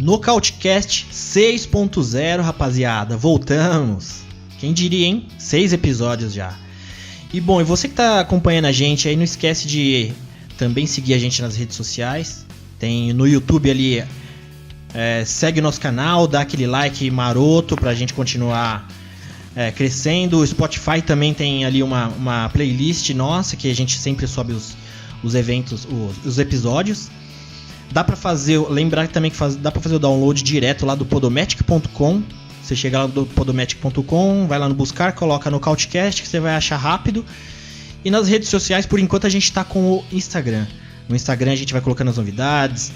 Nocautecast 6.0, rapaziada, voltamos. Quem diria, hein? 6 episódios já. E bom, e você que tá acompanhando a gente aí, não esquece de também seguir a gente nas redes sociais. Tem no YouTube ali, segue o nosso canal, dá aquele like maroto pra gente continuar crescendo. O Spotify também tem ali uma playlist nossa, que a gente sempre sobe os eventos, os episódios. Dá pra fazer, lembrar também que dá pra fazer o download direto lá do podomatic.com. Você chega lá do podomatic.com, vai lá no buscar, coloca no Nocautecast, que você vai achar rápido. E nas redes sociais, por enquanto, a gente tá com o Instagram. No Instagram a gente vai colocando as novidades.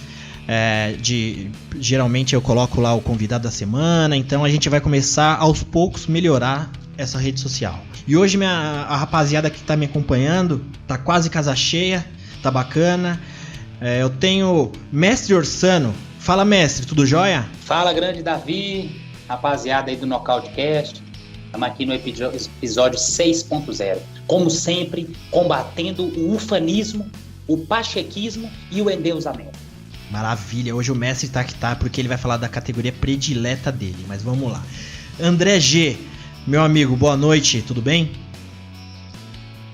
Geralmente eu coloco lá o convidado da semana. Então a gente vai começar aos poucos melhorar essa rede social. E hoje a rapaziada que tá me acompanhando tá quase casa cheia, tá bacana. Eu tenho Mestre Orsano. Fala, mestre, tudo jóia? Fala, grande Davi, rapaziada aí do Nocautecast. Estamos aqui no episódio 6.0. Como sempre, combatendo o ufanismo, o pachequismo e o endeusamento. Maravilha, hoje o mestre tá que tá, porque ele vai falar da categoria predileta dele. Mas vamos lá. André G, meu amigo, boa noite, tudo bem?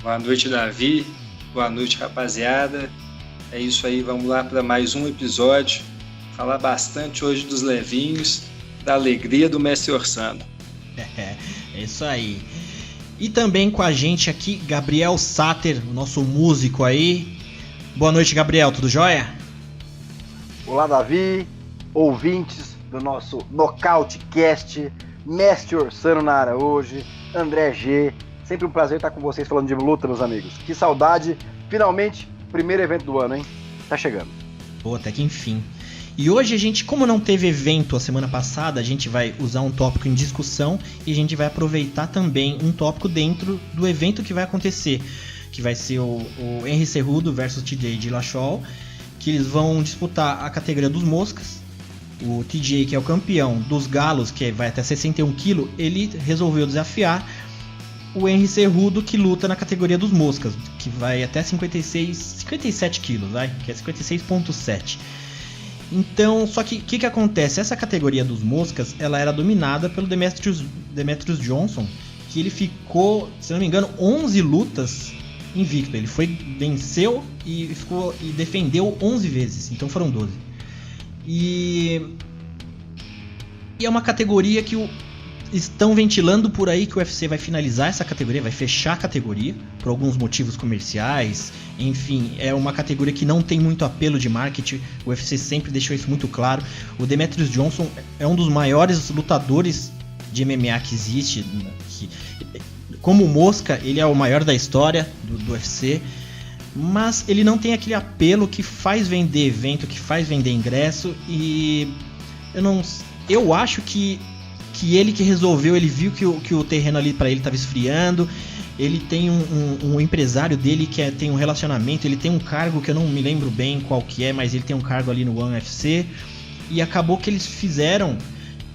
Boa noite, Davi. Boa noite, rapaziada. É isso aí, vamos lá para mais um episódio. Falar bastante hoje dos levinhos, da alegria do mestre Orsano. É isso aí. E também com a gente aqui, Gabriel Sater, o nosso músico aí. Boa noite, Gabriel, tudo jóia? Olá, Davi, ouvintes do nosso Nocautecast, mestre Orsano na área hoje, André G. Sempre um prazer estar com vocês falando de luta, meus amigos. Que saudade, finalmente. Primeiro evento do ano, hein? Tá chegando. Pô, até que enfim. E hoje a gente, como não teve evento a semana passada, a gente vai usar um tópico em discussão e a gente vai aproveitar também um tópico dentro do evento que vai acontecer, que vai ser o Henry Cejudo versus TJ Dillashaw, que eles vão disputar a categoria dos moscas. O TJ, que é o campeão dos galos, que vai até 61 kg, ele resolveu desafiar o Henry Cejudo, que luta na categoria dos moscas, que vai até 57 quilos, que é 56,7. Então, só que o que acontece? Essa categoria dos moscas, ela era dominada pelo Demetrius Johnson, que ele ficou, se não me engano, 11 lutas invicto. Ele venceu e defendeu 11 vezes, então foram 12. E é uma categoria que estão ventilando por aí que o UFC vai finalizar essa categoria, vai fechar a categoria por alguns motivos comerciais. Enfim, é uma categoria que não tem muito apelo de marketing. O UFC sempre deixou isso muito claro. O Demetrius Johnson é um dos maiores lutadores de MMA que existe. Como mosca, ele é o maior da história do UFC. Mas ele não tem aquele apelo que faz vender evento, que faz vender ingresso. E eu acho que ele que resolveu, ele viu que o terreno ali para ele estava esfriando. Ele tem um empresário dele que tem um relacionamento, ele tem um cargo que eu não me lembro bem qual que é, mas ele tem um cargo ali no One UFC. E acabou que eles fizeram,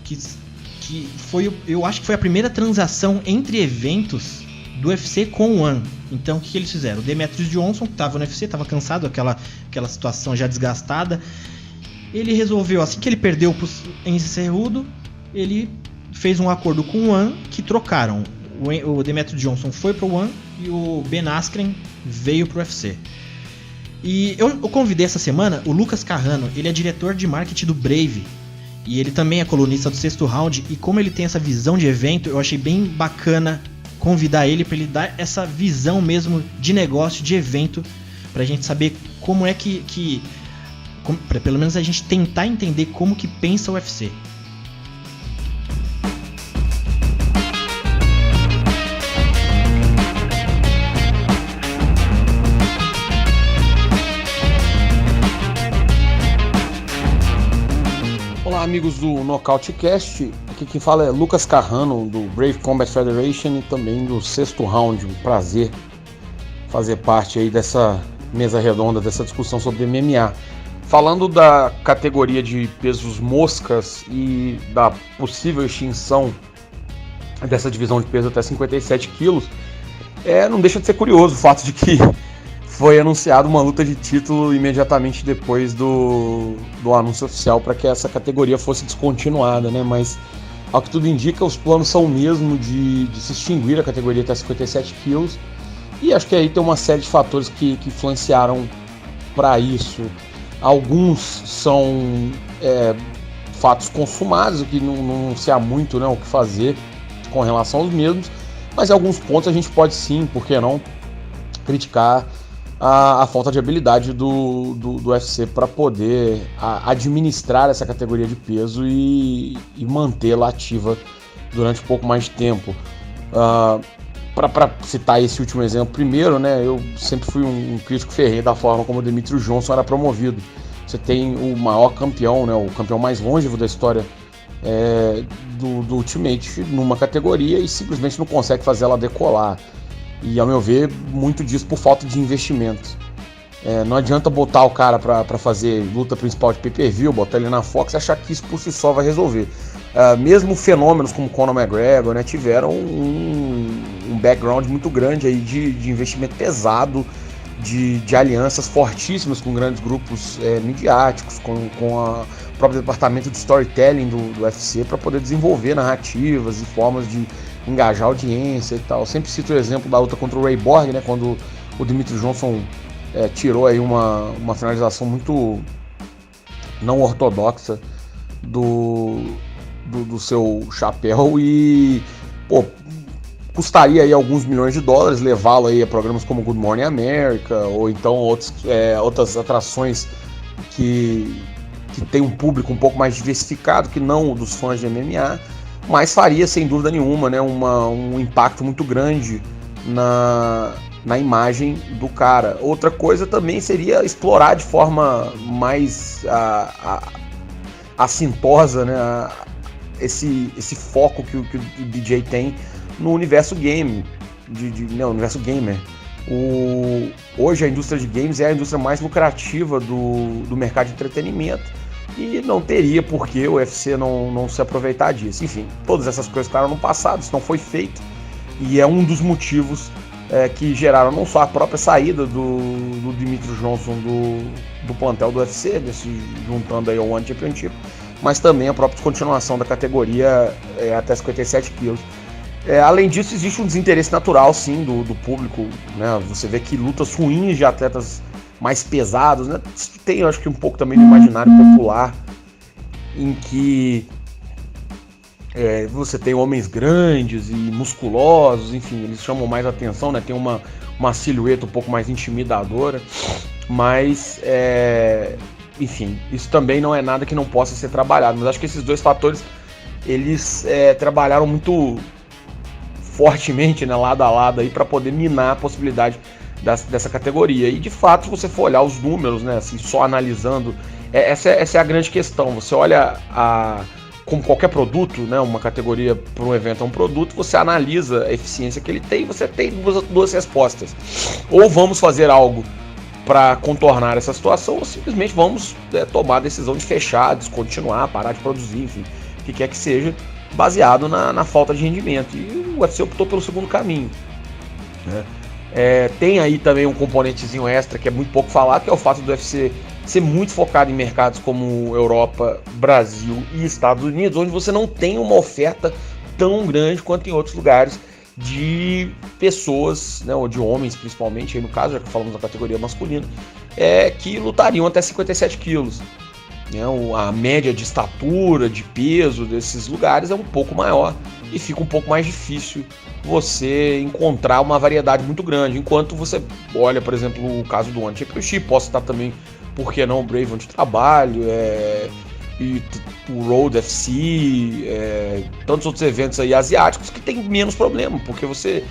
que foi, eu acho que foi a primeira transação entre eventos do UFC com o One. Então o que eles fizeram? O Demetrius Johnson, que estava no UFC, estava cansado, aquela situação já desgastada. Ele resolveu, assim que ele perdeu pro Henry Cejudo, ele fez um acordo com o One, que trocaram. O Demetrius Johnson foi pro One e o Ben Askren veio pro UFC. E eu convidei essa semana o Lucas Carrano, ele é diretor de marketing do Brave. E ele também é colunista do Sexto Round. E como ele tem essa visão de evento, eu achei bem bacana convidar ele para ele dar essa visão mesmo de negócio, de evento, pra gente saber como é pra pelo menos a gente tentar entender como que pensa o UFC. Olá, amigos do Nocautecast. Aqui quem fala é Lucas Carrano, do Brave Combat Federation e também do Sexto Round. Um prazer fazer parte aí dessa mesa redonda dessa discussão sobre MMA. Falando da categoria de pesos moscas e da possível extinção dessa divisão de peso até 57 quilos, não deixa de ser curioso o fato de que foi anunciada uma luta de título imediatamente depois do anúncio oficial para que essa categoria fosse descontinuada, né? Mas, ao que tudo indica, os planos são mesmo de se extinguir a categoria até 57 quilos, e acho que aí tem uma série de fatores que influenciaram para isso. Alguns são fatos consumados, que não se há muito, né, o que fazer com relação aos mesmos, mas em alguns pontos a gente pode sim, por que não, criticar a falta de habilidade do UFC para poder administrar essa categoria de peso e mantê-la ativa durante um pouco mais de tempo. Para citar esse último exemplo primeiro, né, eu sempre fui um crítico ferrenho da forma como o Demetrious Johnson era promovido. Você tem o maior campeão, né, o campeão mais longevo da história do Ultimate numa categoria e simplesmente não consegue fazer ela decolar. E, ao meu ver, muito disso por falta de investimento. Não adianta botar o cara para fazer luta principal de pay-per-view, botar ele na Fox e achar que isso por si só vai resolver. Mesmo fenômenos como Conor McGregor, né, tiveram um background muito grande aí de investimento pesado, de alianças fortíssimas com grandes grupos midiáticos, com o próprio departamento de storytelling do UFC para poder desenvolver narrativas e formas de engajar a audiência e tal. Eu sempre cito o exemplo da luta contra o Ray Borg, né, quando o Demetrious Johnson tirou aí uma finalização muito não ortodoxa do seu chapéu e, custaria aí alguns milhões de dólares levá-lo aí a programas como Good Morning America ou então outras atrações que tem um público um pouco mais diversificado que não o dos fãs de MMA, mas faria sem dúvida nenhuma, né, um impacto muito grande na imagem do cara. Outra coisa também seria explorar de forma mais assintosa, né, esse foco que o DJ tem no universo game, no universo gamer. Hoje a indústria de games é a indústria mais lucrativa do mercado de entretenimento e não teria por que o UFC não se aproveitar disso. Enfim, todas essas coisas ficaram no passado, isso não foi feito e é um dos motivos que geraram não só a própria saída do Demetrious Johnson do plantel do UFC, se juntando aí ao One Championship, mas também a própria descontinuação da categoria até 57 quilos. Além disso, existe um desinteresse natural, sim, do público, né? Você vê que lutas ruins de atletas mais pesados, né? Tem, eu acho que um pouco também do imaginário popular, em que você tem homens grandes e musculosos, enfim, eles chamam mais atenção, né? Tem uma silhueta um pouco mais intimidadora, mas, enfim, isso também não é nada que não possa ser trabalhado. Mas acho que esses dois fatores, eles trabalharam muito fortemente, né, lado a lado aí para poder minar a possibilidade dessa categoria. E de fato, se você for olhar os números, né, assim, só analisando, essa é a grande questão. Você olha como qualquer produto, né, uma categoria para um evento é um produto, você analisa a eficiência que ele tem e você tem duas respostas. Ou vamos fazer algo para contornar essa situação, ou simplesmente vamos tomar a decisão de fechar, descontinuar, parar de produzir, enfim, o que quer que seja, baseado na falta de rendimento. E o UFC optou pelo segundo caminho, né? Tem aí também um componentezinho extra que é muito pouco falado, que é o fato do UFC ser muito focado em mercados como Europa, Brasil e Estados Unidos, onde você não tem uma oferta tão grande quanto em outros lugares de pessoas, né, ou de homens principalmente, aí no caso, já que falamos da categoria masculina, que lutariam até 57 quilos. A média de estatura, de peso desses lugares é um pouco maior e fica um pouco mais difícil você encontrar uma variedade muito grande. Enquanto você olha, por exemplo, o caso do One Championship, posso citar também, por que não, o Brave Onde Trabalho, e o Road FC, tantos outros eventos aí asiáticos que tem menos problema, porque você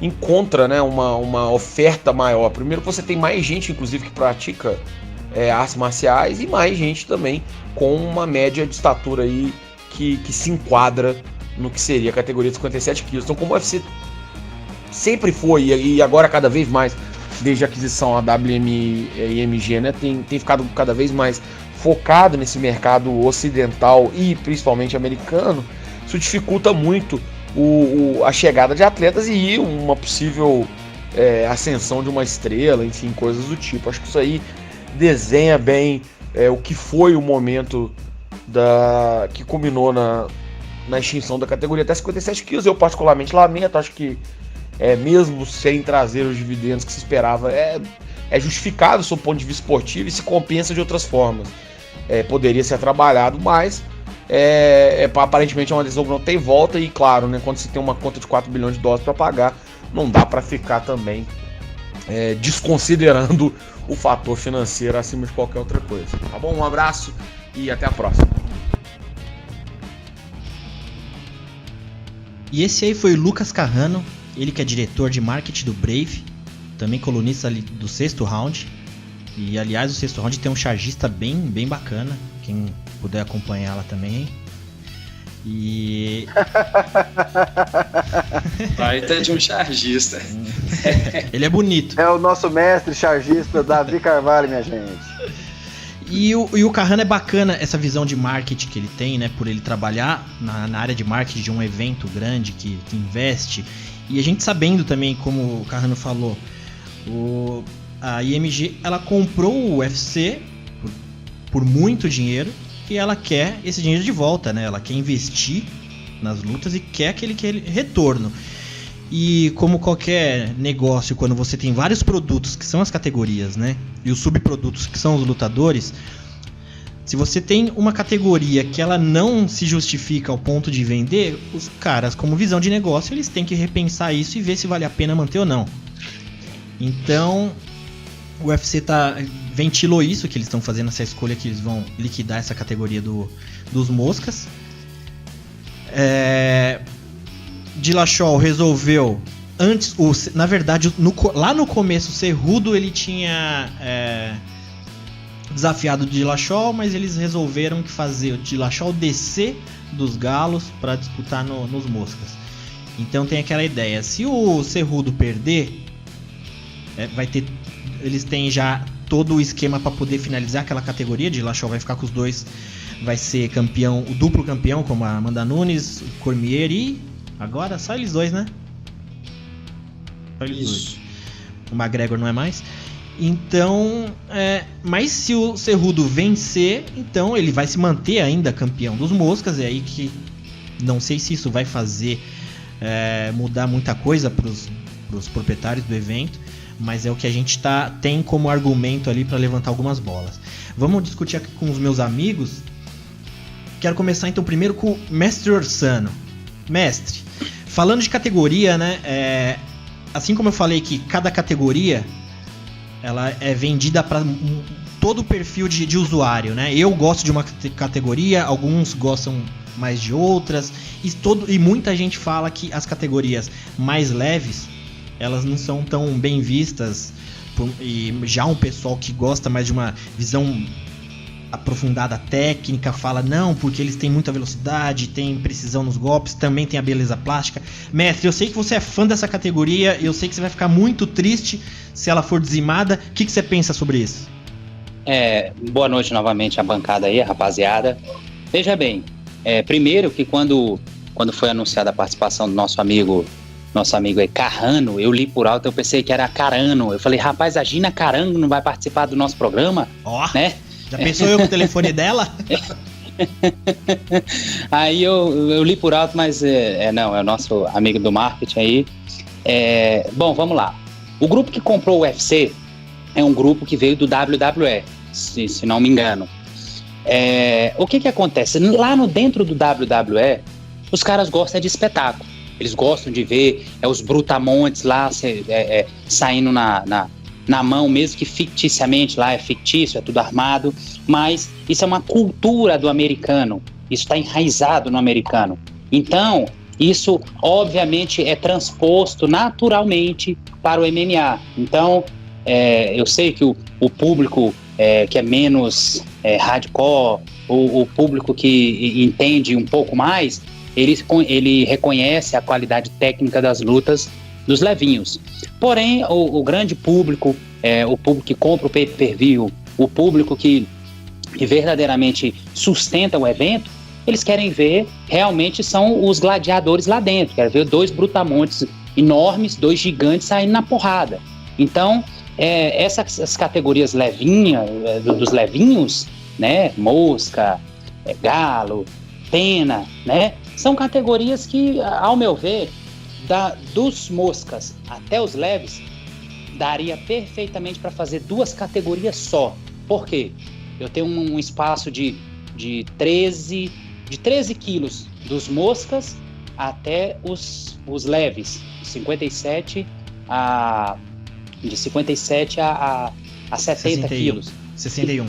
encontra, né, uma oferta maior. Primeiro que você tem mais gente, inclusive, que pratica artes marciais e mais gente também com uma média de estatura aí que se enquadra no que seria a categoria de 57 quilos. Então, como o UFC sempre foi e agora cada vez mais desde a aquisição da WM e IMG, né, tem ficado cada vez mais focado nesse mercado ocidental e principalmente americano. Isso dificulta muito a chegada de atletas e uma possível ascensão de uma estrela, enfim, coisas do tipo. Acho que isso aí desenha bem o que foi o momento que culminou na extinção da categoria até 57 quilos. Eu particularmente lamento, acho que mesmo sem trazer os dividendos que se esperava, é justificado sob o ponto de vista esportivo e se compensa de outras formas. Poderia ser trabalhado, mas aparentemente é uma decisão que não tem volta. E claro, né, quando se tem uma conta de 4 bilhões de dólares para pagar, não dá para ficar também desconsiderando o fator financeiro acima de qualquer outra coisa. Tá bom? Um abraço e até a próxima. E esse aí foi o Lucas Carrano, ele que é diretor de marketing do Brave, também colunista ali do Sexto Round. E aliás, o Sexto Round tem um chargista bem bacana, quem puder acompanhá-la também. E Baita de um chargista. ele é bonito. É o nosso mestre chargista Davi Carvalho, minha gente. E o Carrano é bacana essa visão de marketing que ele tem, né? Por ele trabalhar na área de marketing de um evento grande que investe. E a gente sabendo também, como o Carrano falou, a IMG ela comprou o UFC por muito dinheiro e ela quer esse dinheiro de volta, né? Ela quer investir nas lutas e quer aquele retorno. E como qualquer negócio, quando você tem vários produtos que são as categorias, né? E os subprodutos que são os lutadores, se você tem uma categoria que ela não se justifica ao ponto de vender, os caras, como visão de negócio, eles têm que repensar isso e ver se vale a pena manter ou não. Então, o UFC ventilou isso, que eles estão fazendo essa escolha, que eles vão liquidar essa categoria dos moscas. Dillashaw resolveu antes, na verdade, lá no começo o Cerrudo ele tinha desafiado o Dillashaw, mas eles resolveram fazer o Dillashaw descer dos galos para disputar nos moscas. Então tem aquela ideia, se o Cerrudo perder, eles têm já todo o esquema para poder finalizar aquela categoria. Dillashaw vai ficar com os dois, vai ser campeão, o duplo campeão, como a Amanda Nunes, o Cormier e agora só eles dois, né? Só eles dois. O McGregor não é mais. Então, mas se o Cerrudo vencer, então ele vai se manter ainda campeão dos moscas. É aí que não sei se isso vai fazer mudar muita coisa para os proprietários do evento, mas é o que a gente tem como argumento ali para levantar algumas bolas. Vamos discutir aqui com os meus amigos. Quero começar então primeiro com o Mestre Orsano. Mestre, falando de categoria, né? Assim como eu falei que cada categoria ela é vendida para todo o perfil de usuário, né? Eu gosto de uma categoria, alguns gostam mais de outras, e muita gente fala que as categorias mais leves elas não são tão bem vistas, e já um pessoal que gosta mais de uma visão aprofundada técnica fala não, porque eles têm muita velocidade, tem precisão nos golpes, também tem a beleza plástica. Mestre, eu sei que você é fã dessa categoria, eu sei que você vai ficar muito triste se ela for dizimada. O que você pensa sobre isso? Boa noite novamente à bancada aí, rapaziada. Veja bem, primeiro que quando foi anunciada a participação do nosso amigo é Carrano, eu li por alto, eu pensei que era Carano. Eu falei, rapaz, a Gina Carano não vai participar do nosso programa? Né? Já pensou eu com o telefone dela? Aí eu li por alto, mas não, é o nosso amigo do marketing aí. Bom, vamos lá. O grupo que comprou o UFC é um grupo que veio do WWE, se não me engano. O que acontece? Lá dentro do WWE, os caras gostam de espetáculo. Eles gostam de ver os brutamontes lá saindo na mão, mesmo que ficticiamente lá é fictício, é tudo armado, mas isso é uma cultura do americano, isso está enraizado no americano. Então, isso obviamente é transposto naturalmente para o MMA. Então, eu sei que o público que é menos hardcore, o público que entende um pouco mais, ele reconhece a qualidade técnica das lutas dos levinhos. Porém, o grande público, o público que compra o pay-per-view, o público que verdadeiramente sustenta o evento, eles querem ver, realmente são os gladiadores lá dentro, querem ver 2 brutamontes enormes, 2 gigantes saindo na porrada. Então, essas categorias levinhas, dos levinhos, né, mosca, galo, pena, né, são categorias que, ao meu ver, dos moscas até os leves, daria perfeitamente para fazer 2 categorias só. Por quê? Eu tenho um espaço de 13 quilos dos moscas até os leves, de 57 a 70 quilos. 61.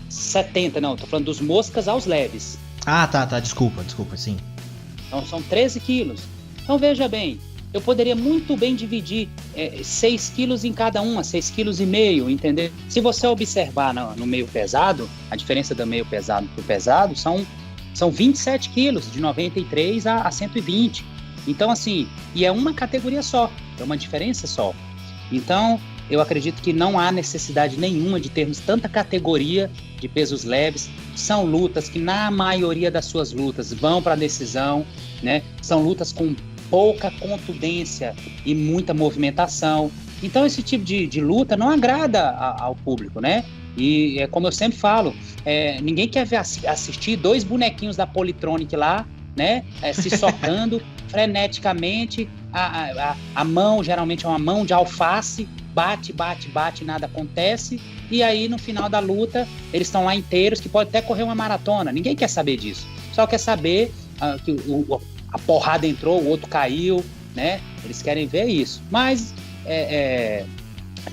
70, não, tô falando dos moscas aos leves. Ah, tá, desculpa, sim. Então são 13 quilos. Então veja bem, eu poderia muito bem dividir 6 quilos em cada uma, 6,5 quilos, entendeu? Se você observar no meio pesado, a diferença do meio pesado para o pesado são 27 quilos, de 93 a 120. Então, assim, e é uma categoria só, é uma diferença só. Então, eu acredito que não há necessidade nenhuma de termos tanta categoria de pesos leves. São lutas que, na maioria das suas lutas, vão para a decisão, né? São lutas com pouca contundência e muita movimentação. Então, esse tipo de luta não agrada ao público, né? E como eu sempre falo, ninguém quer ver assistir 2 bonequinhos da Polytronic lá, né? Se socando freneticamente. A mão, geralmente é uma mão de alface, bate, nada acontece. E aí, no final da luta, eles estão lá inteiros, que pode até correr uma maratona. Ninguém quer saber disso. Só quer saber que a porrada entrou, o outro caiu, né? Eles querem ver isso. Mas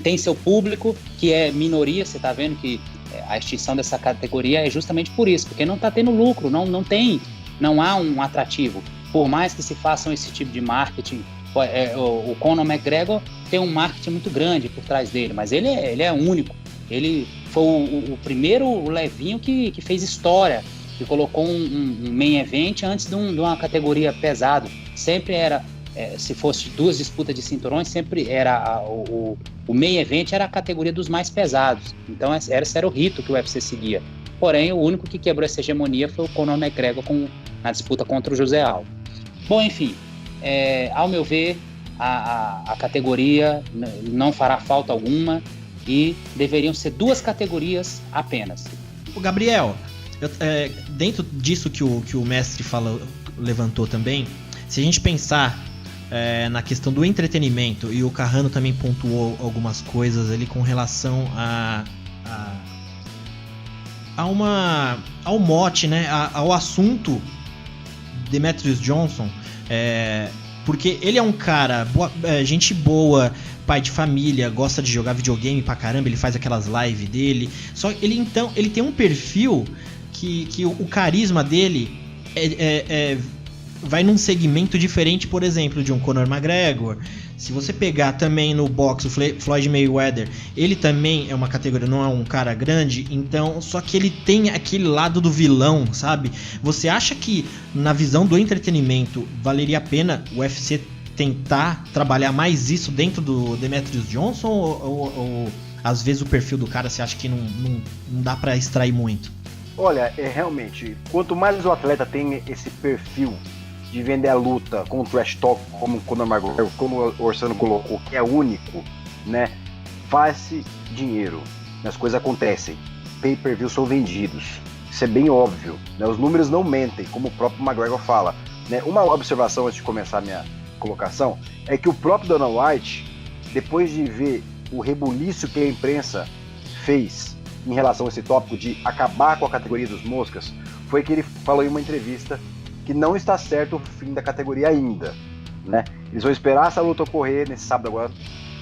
tem seu público, que é minoria. Você está vendo que a extinção dessa categoria é justamente por isso, porque não está tendo lucro, não há um atrativo. Por mais que se façam esse tipo de marketing, o Conor McGregor tem um marketing muito grande por trás dele, mas ele é único. Ele foi o primeiro levinho que fez história, que colocou um main event antes de uma categoria pesado. Sempre era, se fosse 2 disputas de cinturões, sempre era o main event era a categoria dos mais pesados. Então esse era o rito que o UFC seguia. Porém, o único que quebrou essa hegemonia foi o Conor McGregor na disputa contra o José Aldo. Bom, enfim, ao meu ver, a categoria não fará falta alguma e deveriam ser 2 categorias apenas. O Gabriel, dentro disso que o mestre levantou também, se a gente pensar na questão do entretenimento, e o Carrano também pontuou algumas coisas ali com relação ao mote, né, ao assunto Demetrious Johnson, porque ele é um cara, gente boa, pai de família, gosta de jogar videogame pra caramba, ele faz aquelas lives dele, só que ele tem um perfil que o carisma dele vai num segmento diferente, por exemplo, de um Conor McGregor. Se você pegar também no boxe o Floyd Mayweather, ele também é uma categoria, não é um cara grande, então, só que ele tem aquele lado do vilão, sabe? Você acha que, na visão do entretenimento, valeria a pena o UFC tentar trabalhar mais isso dentro do Demetrious Johnson, ou às vezes o perfil do cara você acha que não dá pra extrair muito? Olha, realmente, quanto mais o atleta tem esse perfil de vender a luta com o trash talk, como o Conor McGregor, como o Orsano colocou, que é único, né? Faz-se dinheiro, as coisas acontecem, pay-per-view são vendidos, isso é bem óbvio, né? Os números não mentem, como o próprio McGregor fala, né? Uma observação antes de começar a minha colocação é que o próprio Dana White, depois de ver o rebuliço que a imprensa fez em relação a esse tópico de acabar com a categoria dos moscas, foi que ele falou em uma entrevista que não está certo o fim da categoria ainda, né? Eles vão esperar essa luta ocorrer nesse sábado agora,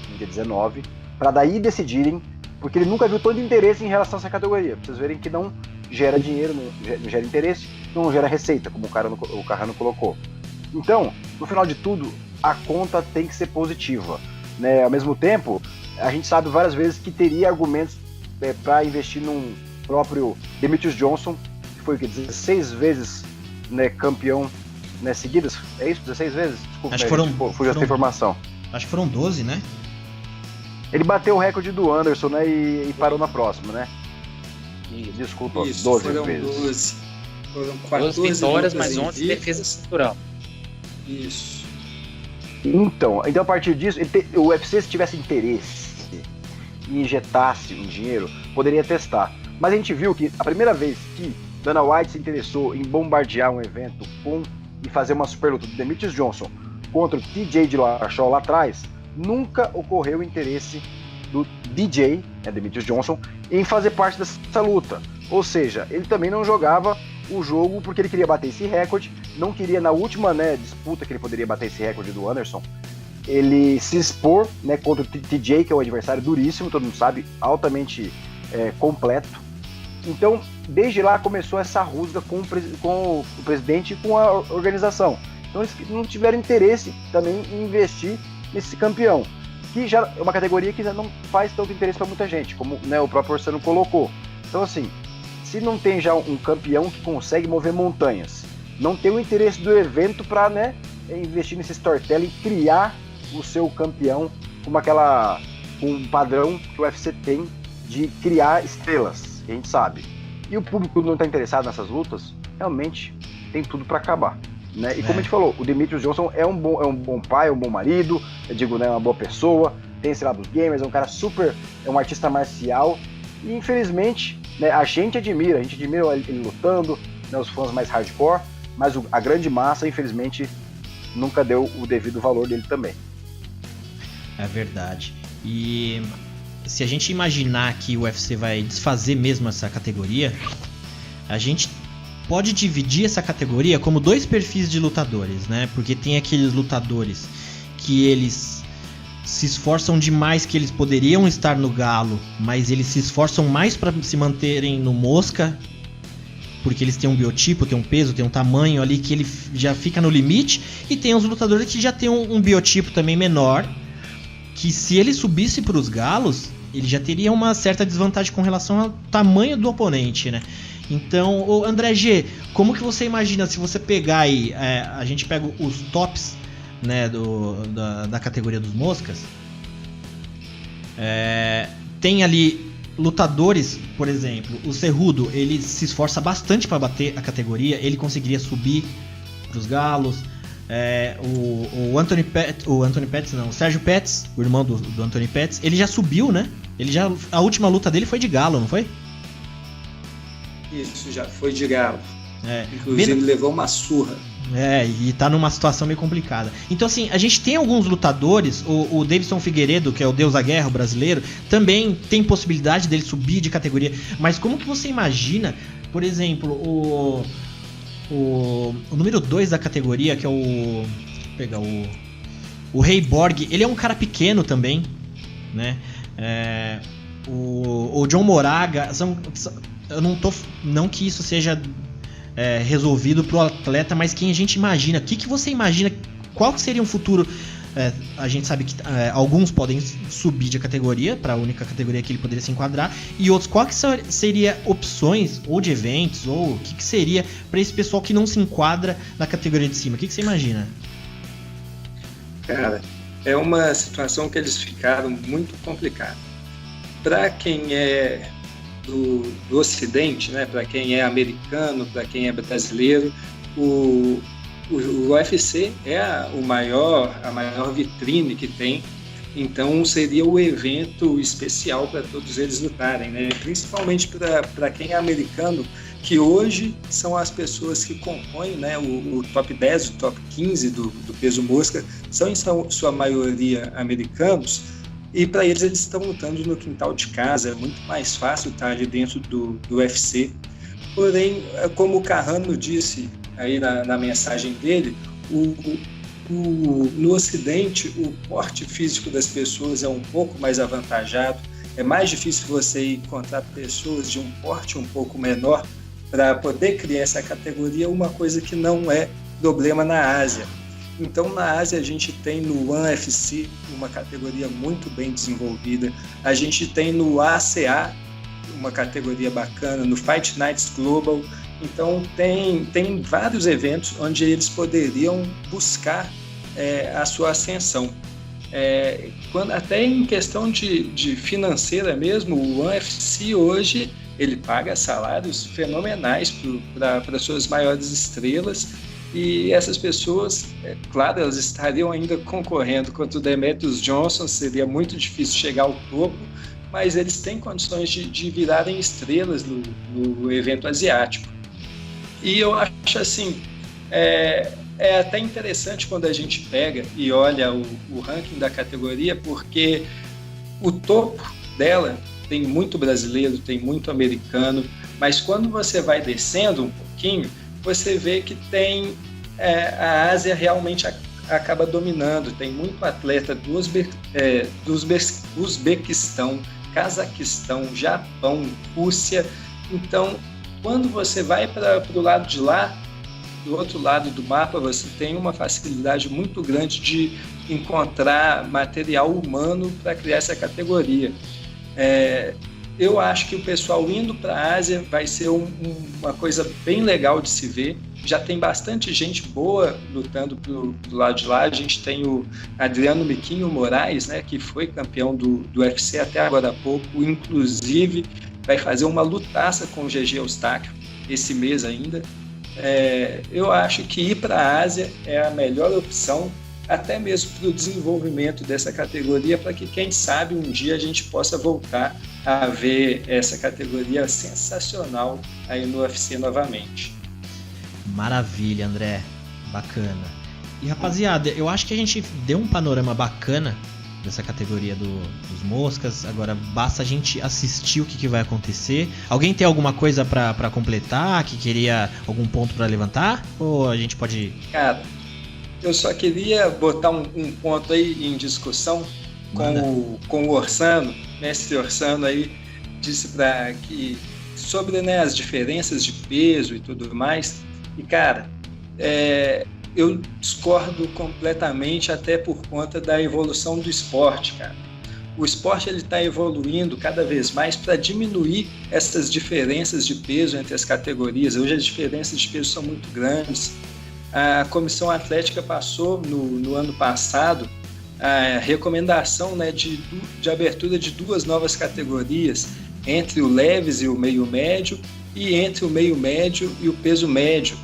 no dia 19, para daí decidirem, porque ele nunca viu tanto interesse em relação a essa categoria. Pra vocês verem que não gera dinheiro, não gera interesse, não gera receita, como o Carrano colocou. Então, no final de tudo, a conta tem que ser positiva, né? Ao mesmo tempo, a gente sabe várias vezes que teria argumentos para investir num próprio Demetrious Johnson, que foi 16 vezes, né, campeão né, seguidas. É isso? 16 vezes? Desculpa, acho que foram, fugiu essa informação. Acho que foram 12, né? Ele bateu o recorde do Anderson, né? E parou na próxima, né? Desculpa, Isso, 12 foram vezes. 12. Foram 14 12 vitórias, lutas mais 11 defesa cinturão. Isso. Então, a partir disso, o UFC, se tivesse interesse e injetasse um dinheiro, poderia testar. Mas a gente viu que a primeira vez que Dana White se interessou em bombardear um evento e fazer uma super luta do Demetrius Johnson contra o TJ Dillashaw lá atrás, nunca ocorreu o interesse do DJ, Demetrius Johnson, em fazer parte dessa luta. Ou seja, ele também não jogava o jogo porque ele queria bater esse recorde, não queria, na última, né, disputa que ele poderia bater esse recorde do Anderson, ele se expor, né, contra o TJ, que é um adversário duríssimo, todo mundo sabe, altamente completo. Então, desde lá começou essa rusga com o presidente e com a organização. Então eles não tiveram interesse também em investir nesse campeão, que já é uma categoria que já não faz tanto interesse para muita gente, como, né, o próprio Orsano colocou. Então, assim, se não tem já um campeão que consegue mover montanhas, não tem o interesse do evento para, né, investir nesse storytelling, criar o seu campeão com um padrão que o UFC tem de criar estrelas, que a gente sabe. E o público não está interessado nessas lutas, realmente tem tudo para acabar. Né? E como a gente falou, o Demetrius Johnson é um bom pai, um bom marido, eu digo, né, uma boa pessoa, tem esse lado dos gamers, é um cara é um artista marcial, e infelizmente, né, a gente admira ele lutando, né, os fãs mais hardcore, mas a grande massa, infelizmente, nunca deu o devido valor dele também. É verdade. E se a gente imaginar que o UFC vai desfazer mesmo essa categoria, a gente pode dividir essa categoria como dois perfis de lutadores, né? Porque tem aqueles lutadores que eles se esforçam demais, que eles poderiam estar no galo, mas eles se esforçam mais para se manterem no mosca, porque eles têm um biotipo, têm um peso, têm um tamanho ali que ele já fica no limite. E tem os lutadores que já têm um biotipo também menor, que se ele subisse para os galos, ele já teria uma certa desvantagem com relação ao tamanho do oponente, né? Então, André G, como que você imagina, se você pegar aí, a gente pega os tops, né, da categoria dos moscas, tem ali lutadores, por exemplo, o Cerrudo, ele se esforça bastante para bater a categoria, ele conseguiria subir para os galos. O Sérgio Pettis, o irmão do Anthony Pettis, ele já subiu, né? A última luta dele foi de galo, não foi? Isso, já foi de galo. Inclusive ele levou uma surra. E tá numa situação meio complicada. Então, assim, a gente tem alguns lutadores, o Davidson Figueiredo, que é o Deus da Guerra, o brasileiro, também tem possibilidade dele subir de categoria. Mas como que você imagina, por exemplo, o número 2 da categoria, que é o... Deixa eu pegar o Rei Borg, ele é um cara pequeno também, né? O John Moraga, eu não que isso seja resolvido pro atleta, mas quem a gente imagina, o que você imagina, qual que seria um futuro? A gente sabe que alguns podem subir de categoria para a única categoria que ele poderia se enquadrar, e outros, qual que seria opções ou de eventos, ou o que seria para esse pessoal que não se enquadra na categoria de cima? O que você imagina? Cara, é uma situação que eles ficaram muito complicada. Para quem é do Ocidente, né, para quem é americano, para quem é brasileiro, o UFC é a maior vitrine que tem, então seria o evento especial para todos eles lutarem, né? Principalmente para quem é americano, que hoje são as pessoas que compõem, né, o top 10, o top 15 do peso mosca, são em sua maioria americanos, e para eles estão lutando no quintal de casa, é muito mais fácil estar ali dentro do UFC. Porém, como o Carrano disse aí na mensagem dele, no Ocidente o porte físico das pessoas é um pouco mais avantajado, é mais difícil você encontrar pessoas de um porte um pouco menor para poder criar essa categoria, uma coisa que não é problema na Ásia. Então, na Ásia, a gente tem no One UFC uma categoria muito bem desenvolvida, a gente tem no ACA uma categoria bacana, no Fight Nights Global Então tem vários eventos onde eles poderiam buscar a sua ascensão. Até em questão de financeira mesmo, o UFC hoje ele paga salários fenomenais para suas maiores estrelas, e essas pessoas, claro, elas estariam ainda concorrendo contra o Demetrius Johnson, seria muito difícil chegar ao topo, mas eles têm condições de virarem estrelas no evento asiático. E eu acho assim, é até interessante quando a gente pega e olha o ranking da categoria, porque o topo dela tem muito brasileiro, tem muito americano, mas quando você vai descendo um pouquinho, você vê que tem a Ásia realmente acaba dominando. Tem muito atleta do Uzbequistão, Cazaquistão, Japão, Rússia. Então, quando você vai para o lado de lá, do outro lado do mapa, você tem uma facilidade muito grande de encontrar material humano para criar essa categoria. Eu acho que o pessoal indo para a Ásia vai ser uma coisa bem legal de se ver. Já tem bastante gente boa lutando do lado de lá. A gente tem o Adriano Miquinho Moraes, né, que foi campeão do UFC até agora há pouco, inclusive vai fazer uma lutaça com o GG Eustáquio esse mês ainda. Eu acho que ir para a Ásia é a melhor opção, até mesmo para o desenvolvimento dessa categoria, para que, quem sabe, um dia a gente possa voltar a ver essa categoria sensacional aí no UFC novamente. Maravilha, André. Bacana. E, rapaziada, eu acho que a gente deu um panorama bacana dessa categoria dos moscas. Agora basta a gente assistir o que vai acontecer. Alguém tem alguma coisa para completar? Que queria algum ponto para levantar? Ou a gente pode... Cara, eu só queria botar um ponto aí em discussão com o Orsano. Mestre Orsano aí disse sobre, né, as diferenças de peso e tudo mais. E, cara, eu discordo completamente, até por conta da evolução do esporte, cara. O esporte está evoluindo cada vez mais para diminuir essas diferenças de peso entre as categorias. Hoje as diferenças de peso são muito grandes. A Comissão Atlética passou no ano passado a recomendação, né, de abertura de 2 novas categorias, entre o leves e o meio médio, e entre o meio médio e o peso médio,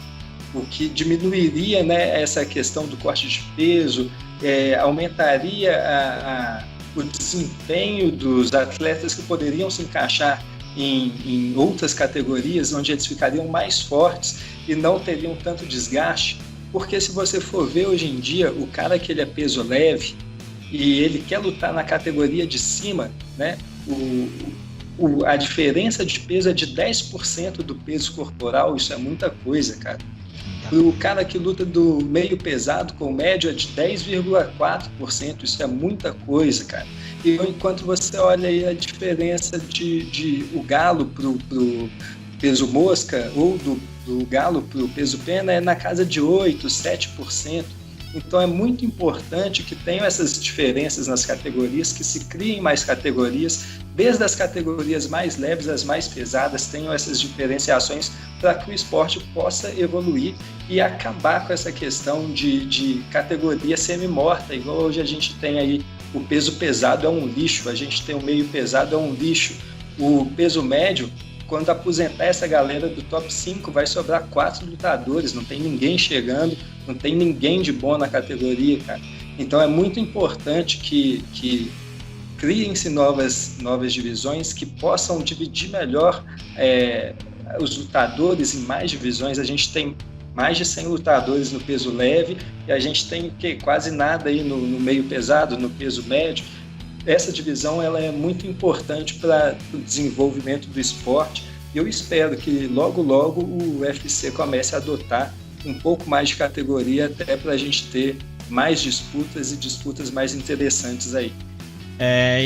o que diminuiria, né, essa questão do corte de peso, aumentaria o desempenho dos atletas que poderiam se encaixar em outras categorias, onde eles ficariam mais fortes e não teriam tanto desgaste. Porque se você for ver hoje em dia, o cara que ele é peso leve e ele quer lutar na categoria de cima, né, a diferença de peso é de 10% do peso corporal. Isso é muita coisa, cara. O cara que luta do meio pesado com o médio é de 10,4%. Isso é muita coisa, cara. E enquanto você olha aí a diferença de o galo pro peso mosca, ou do galo pro peso pena, é na casa de 8%, 7%. Então é muito importante que tenham essas diferenças nas categorias, que se criem mais categorias, desde as categorias mais leves às mais pesadas, tenham essas diferenciações para que o esporte possa evoluir e acabar com essa questão de categoria semi-morta, igual hoje a gente tem aí. O peso pesado é um lixo, a gente tem o meio pesado é um lixo, o peso médio, quando aposentar essa galera do top 5, vai sobrar 4 lutadores, não tem ninguém chegando, não tem ninguém de bom na categoria, cara. Então é muito importante que criem-se novas divisões que possam dividir melhor os lutadores em mais divisões. A gente tem mais de 100 lutadores no peso leve e a gente tem quase nada aí no meio pesado, no peso médio. Essa divisão ela é muito importante para o desenvolvimento do esporte. Eu espero que logo o UFC comece a adotar um pouco mais de categoria, até para a gente ter mais disputas e disputas mais interessantes aí.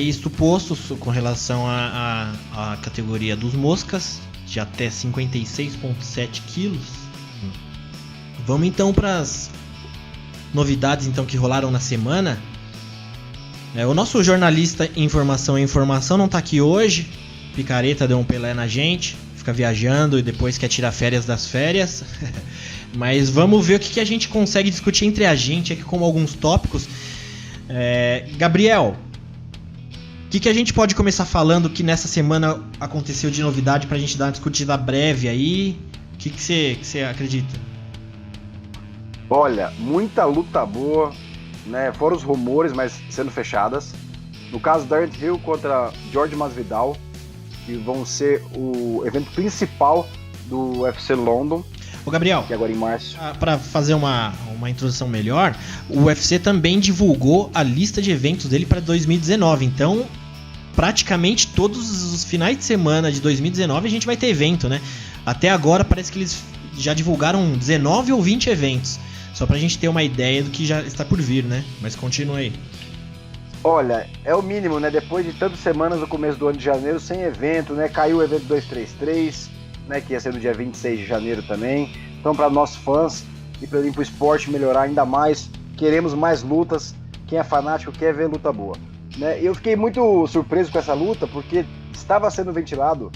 Isto posto com relação à categoria dos moscas, de até 56,7 quilos. Vamos então para as novidades então, que rolaram na semana. O nosso jornalista Informação não está aqui hoje. Picareta deu um pelé na gente. fica viajando e depois quer tirar férias das férias. Mas vamos ver o que a gente consegue discutir entre a gente aqui, como alguns tópicos. Gabriel, o que a gente pode começar falando que nessa semana aconteceu de novidade pra gente dar uma discutida breve aí? O que você acredita? Olha, muita luta boa, né? Fora os rumores, mas sendo fechadas. No caso, Darren Till contra Jorge Masvidal, que vão ser o evento principal do UFC London. Ô Gabriel, que agora em março. Para fazer uma introdução melhor, o UFC também divulgou a lista de eventos dele para 2019. Então, praticamente todos os finais de semana de 2019 a gente vai ter evento, né? Até agora parece que eles já divulgaram 19 ou 20 eventos. Só pra gente ter uma ideia do que já está por vir, né? Mas continua aí. Olha, é o mínimo, né? Depois de tantas semanas no começo do ano de janeiro sem evento, né? Caiu o evento 233, né? Que ia ser no dia 26 de janeiro também. Então, para nós fãs e para o esporte melhorar ainda mais, queremos mais lutas. Quem é fanático quer ver luta boa, né? Eu fiquei muito surpreso com essa luta porque estava sendo ventilado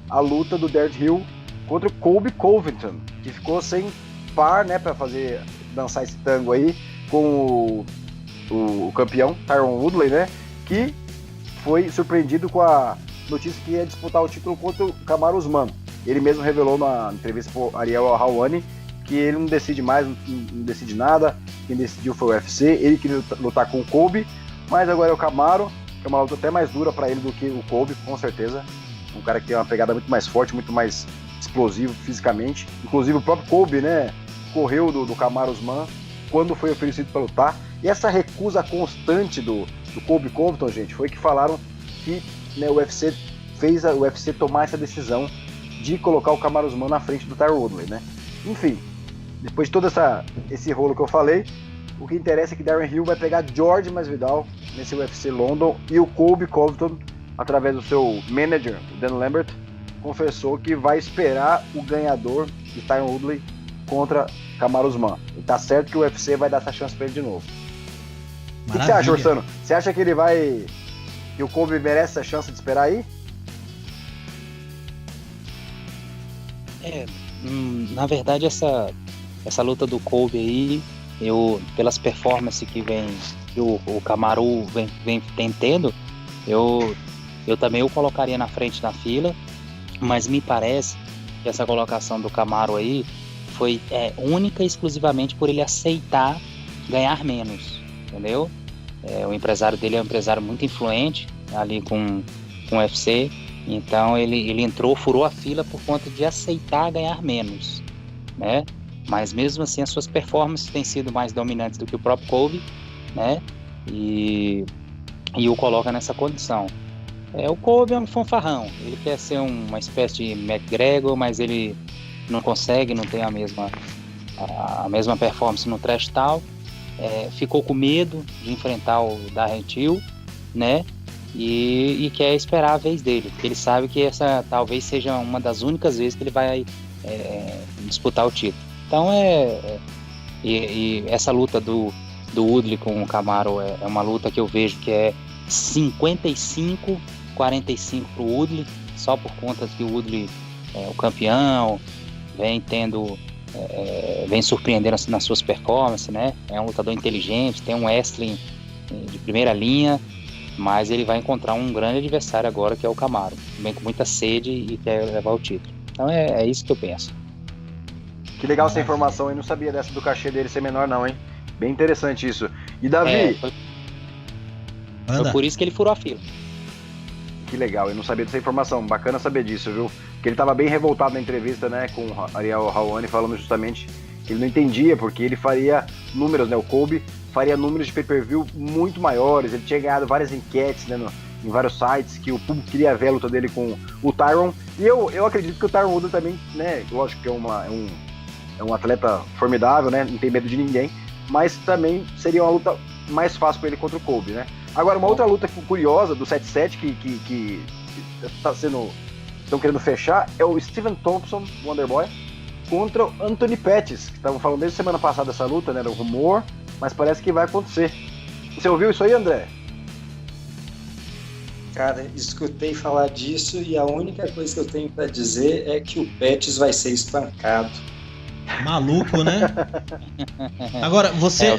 a luta do Darren Till contra o Colby Covington, que ficou sem par, né? Para fazer dançar esse tango aí com o campeão, Tyron Woodley, né? Que foi surpreendido com a notícia que ia disputar o título contra o Kamaru Usman. Ele mesmo revelou na entrevista com o Ariel Helwani que ele não decide mais, não decide nada. Quem decidiu foi o UFC. Ele queria lutar com o Colby, mas agora é o Kamaru, que é uma luta até mais dura para ele do que o Colby, com certeza. Um cara que tem uma pegada muito mais forte, muito mais explosivo fisicamente. Inclusive o próprio Colby, né? Correu do Kamaru Usman quando foi oferecido para lutar. E essa recusa constante do Colby Covington, gente, foi que falaram que, né, o UFC fez o UFC tomar essa decisão de colocar o Kamaru Usman na frente do Tyron Woodley, né? Enfim, depois de todo esse rolo que eu falei, o que interessa é que Darren Till vai pegar Jorge Masvidal nesse UFC London, e o Colby Covington, através do seu manager, Dan Lambert, confessou que vai esperar o ganhador de Tyron Woodley contra Kamaru Usman. E tá certo que o UFC vai dar essa chance pra ele de novo. O que você acha, Orsano? Você acha que que o Colby merece essa chance de esperar aí? Na verdade, essa luta do Colby aí, pelas performances que o Kamaru vem tendo, eu também o colocaria na frente na fila, mas me parece que essa colocação do Kamaru aí foi única e exclusivamente por ele aceitar ganhar menos, entendeu? O empresário dele é um empresário muito influente ali com o UFC, então ele entrou, furou a fila por conta de aceitar ganhar menos, né? Mas mesmo assim as suas performances têm sido mais dominantes do que o próprio Colby, né? E o coloca nessa condição. O Colby é um fanfarrão, ele quer ser uma espécie de McGregor, mas ele não consegue, não tem a mesma performance no trash talk. Ficou com medo de enfrentar o Darren Till, né? E quer esperar a vez dele, porque ele sabe que essa talvez seja uma das únicas vezes que ele vai disputar o título. Então e essa luta do Woodley com o Kamaru é uma luta que eu vejo que é 55-45 pro Woodley, só por conta que o Woodley é o campeão, vem surpreendendo nas suas performances, né? É um lutador inteligente, tem um wrestling de primeira linha, mas ele vai encontrar um grande adversário agora, que é o Kamaru, vem com muita sede e quer levar o título. Então é isso que eu penso. Que legal essa informação, eu não sabia dessa do cachê dele ser menor não, hein? Bem interessante isso. E Davi... Foi por isso que ele furou a fila. Que legal, eu não sabia dessa informação, bacana saber disso, viu? Porque ele estava bem revoltado na entrevista, né, com o Ariel Helwani, falando justamente que ele não entendia, porque ele faria números, né, o Colby faria números de pay-per-view muito maiores, ele tinha ganhado várias enquetes, né, em vários sites, que o público queria ver a luta dele com o Tyron, e eu acredito que o Tyron Woodley também, né, lógico que é um atleta formidável, né, não tem medo de ninguém, mas também seria uma luta mais fácil para ele contra o Colby, né. Agora, uma outra luta curiosa do 7-7 que estão querendo fechar é o Stephen Thompson, Wonderboy, contra o Anthony Pettis, que estavam falando desde semana passada dessa luta, né, era um rumor, mas parece que vai acontecer. Você ouviu isso aí, André? Cara, escutei falar disso e a única coisa que eu tenho para dizer é que o Pettis vai ser espancado. Maluco, né? Agora, você...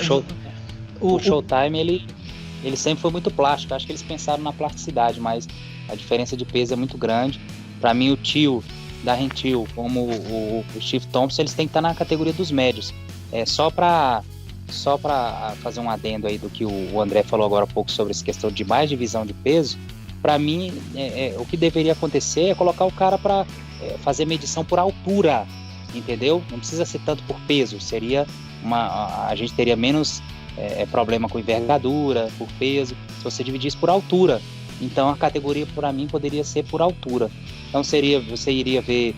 O Showtime, ele sempre foi muito plástico. Acho que eles pensaram na plasticidade, mas a diferença de peso é muito grande. Para mim, o tio da Rentil, como o Steve Thompson, eles têm que estar na categoria dos médios. Só para fazer um adendo aí do que o André falou agora há pouco sobre essa questão de mais divisão de peso, para mim, o que deveria acontecer é colocar o cara para fazer medição por altura, entendeu? Não precisa ser tanto por peso, a gente teria menos problema com envergadura, por peso, se você dividisse por altura. Então a categoria para mim poderia ser por altura. Então você iria ver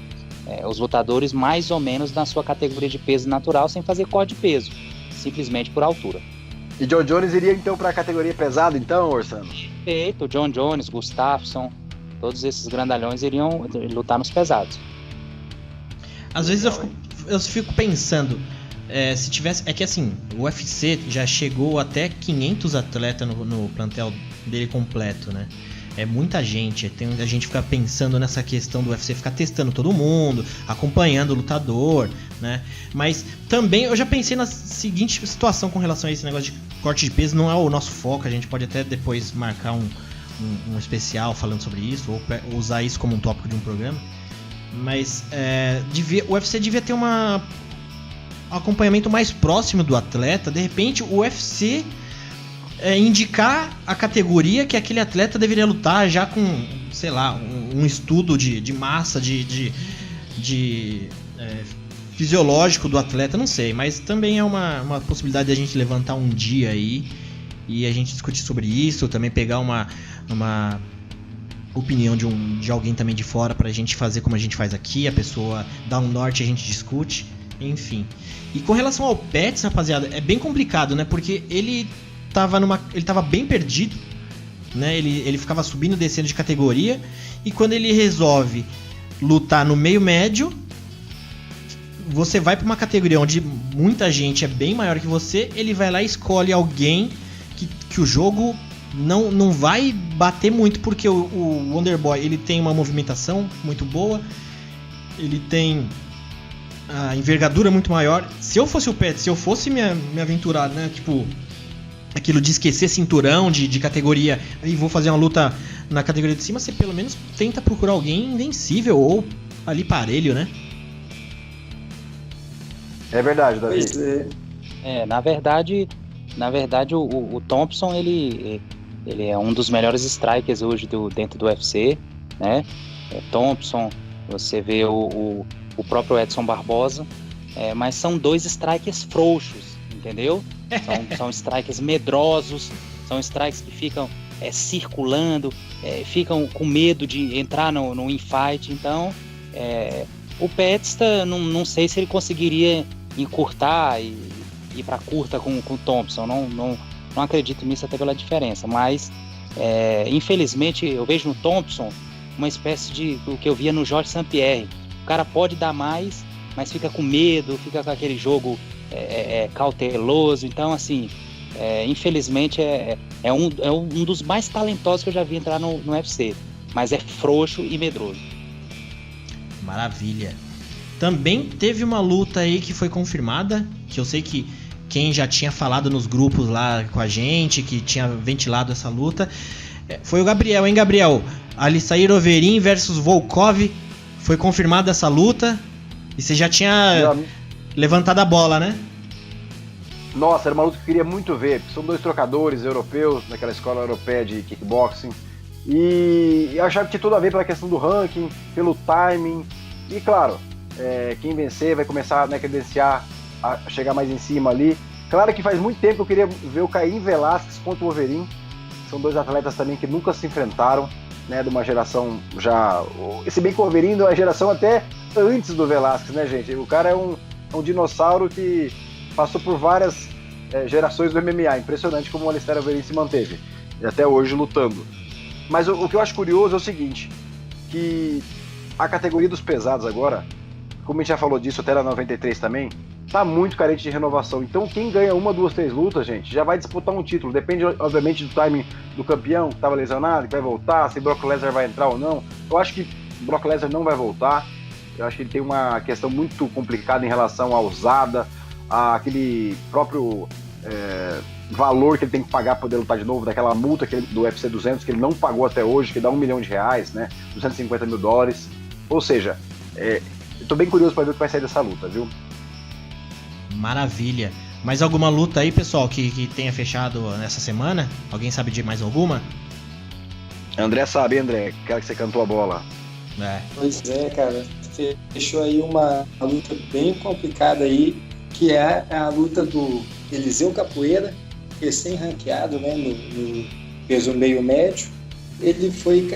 os lutadores mais ou menos na sua categoria de peso natural, sem fazer corte de peso, simplesmente por altura. E John Jones iria então para a categoria pesado, então, Orsano? Perfeito, John Jones, Gustafsson, todos esses grandalhões iriam lutar nos pesados. Às vezes eu fico pensando, se tivesse... É que assim, o UFC já chegou até 500 atletas no plantel dele completo, né? É muita gente, a gente fica pensando nessa questão do UFC ficar testando todo mundo, acompanhando o lutador, né? Mas também eu já pensei na seguinte situação com relação a esse negócio de corte de peso, não é o nosso foco, a gente pode até depois marcar um especial falando sobre isso, ou usar isso como um tópico de um programa, mas o UFC devia ter um acompanhamento mais próximo do atleta, de repente o UFC... indicar a categoria que aquele atleta deveria lutar já com, sei lá, um estudo de massa, de fisiológico do atleta, não sei, mas também é uma possibilidade de a gente levantar um dia aí e a gente discutir sobre isso, também pegar uma opinião de alguém também de fora pra gente fazer como a gente faz aqui, a pessoa dá um norte e a gente discute, enfim. E com relação ao Pettis, rapaziada, é bem complicado, né, porque ele tava bem perdido, né? Ele ficava subindo e descendo de categoria, e quando ele resolve lutar no meio médio, você vai para uma categoria onde muita gente é bem maior que você, ele vai lá e escolhe alguém que o jogo não vai bater muito, porque o Wonderboy ele tem uma movimentação muito boa, ele tem a envergadura muito maior. Se eu fosse o Pettis, se eu fosse me aventurar, né, tipo... aquilo de esquecer cinturão de categoria e vou fazer uma luta na categoria de cima, você pelo menos tenta procurar alguém invencível ou ali parelho, né? É verdade, Davi. Na verdade o Thompson ele é um dos melhores strikers hoje dentro do UFC, né? Thompson, você vê o próprio Edson Barbosa, mas são dois strikers frouxos, entendeu? São strikers medrosos, são strikers que ficam circulando, ficam com medo de entrar no infight. Então, o Pettis, não sei se ele conseguiria encurtar e ir para curta com o Thompson. Não acredito nisso, até pela diferença. Mas, infelizmente, eu vejo no Thompson uma espécie de o que eu via no Jorge St-Pierre. O cara pode dar mais, mas fica com medo, fica com aquele jogo... cauteloso. Então, assim, infelizmente é um dos mais talentosos que eu já vi entrar no UFC, mas é frouxo e medroso. Maravilha. Também teve uma luta aí que foi confirmada, que eu sei que quem já tinha falado nos grupos lá com a gente, que tinha ventilado essa luta, foi o Gabriel, hein, Gabriel? Alissair Overeem versus Volkov, foi confirmada essa luta, e você já tinha... levantado a bola, né? Nossa, era uma luta que eu queria muito ver. São dois trocadores europeus, daquela escola europeia de kickboxing. E eu achava que tinha tudo a ver pela questão do ranking, pelo timing. E claro, quem vencer vai começar a credenciar a chegar mais em cima ali. Claro que faz muito tempo que eu queria ver o Caim Velasquez contra o Overeem. São dois atletas também que nunca se enfrentaram, né? De uma geração já... Se bem que o Overeem é uma geração até antes do Velasquez, né, gente? O cara é um dinossauro que passou por várias gerações do MMA. Impressionante como o Alistair Overeem se manteve. E até hoje lutando. Mas o que eu acho curioso é o seguinte, que a categoria dos pesados agora, como a gente já falou disso até na 93 também, tá muito carente de renovação. Então quem ganha 1, 2, 3 lutas, gente, já vai disputar um título. Depende, obviamente, do timing do campeão, que estava lesionado, que vai voltar, se Brock Lesnar vai entrar ou não. Eu acho que Brock Lesnar não vai voltar. Eu acho que ele tem uma questão muito complicada em relação à usada, àquele próprio valor que ele tem que pagar para poder lutar de novo, daquela multa do UFC 200 que ele não pagou até hoje, que dá $1 milhão, né? $250 mil. Ou seja, eu tô bem curioso para ver o que vai sair dessa luta, viu? Maravilha. Mais alguma luta aí, pessoal, que tenha fechado nessa semana? Alguém sabe de mais alguma? André sabe, André, aquela que você cantou a bola. Pois é, cara. Fechou aí uma luta bem complicada aí, que é a luta do Eliseu Capoeira, recém-ranqueado, né, no peso meio médio. Ele foi,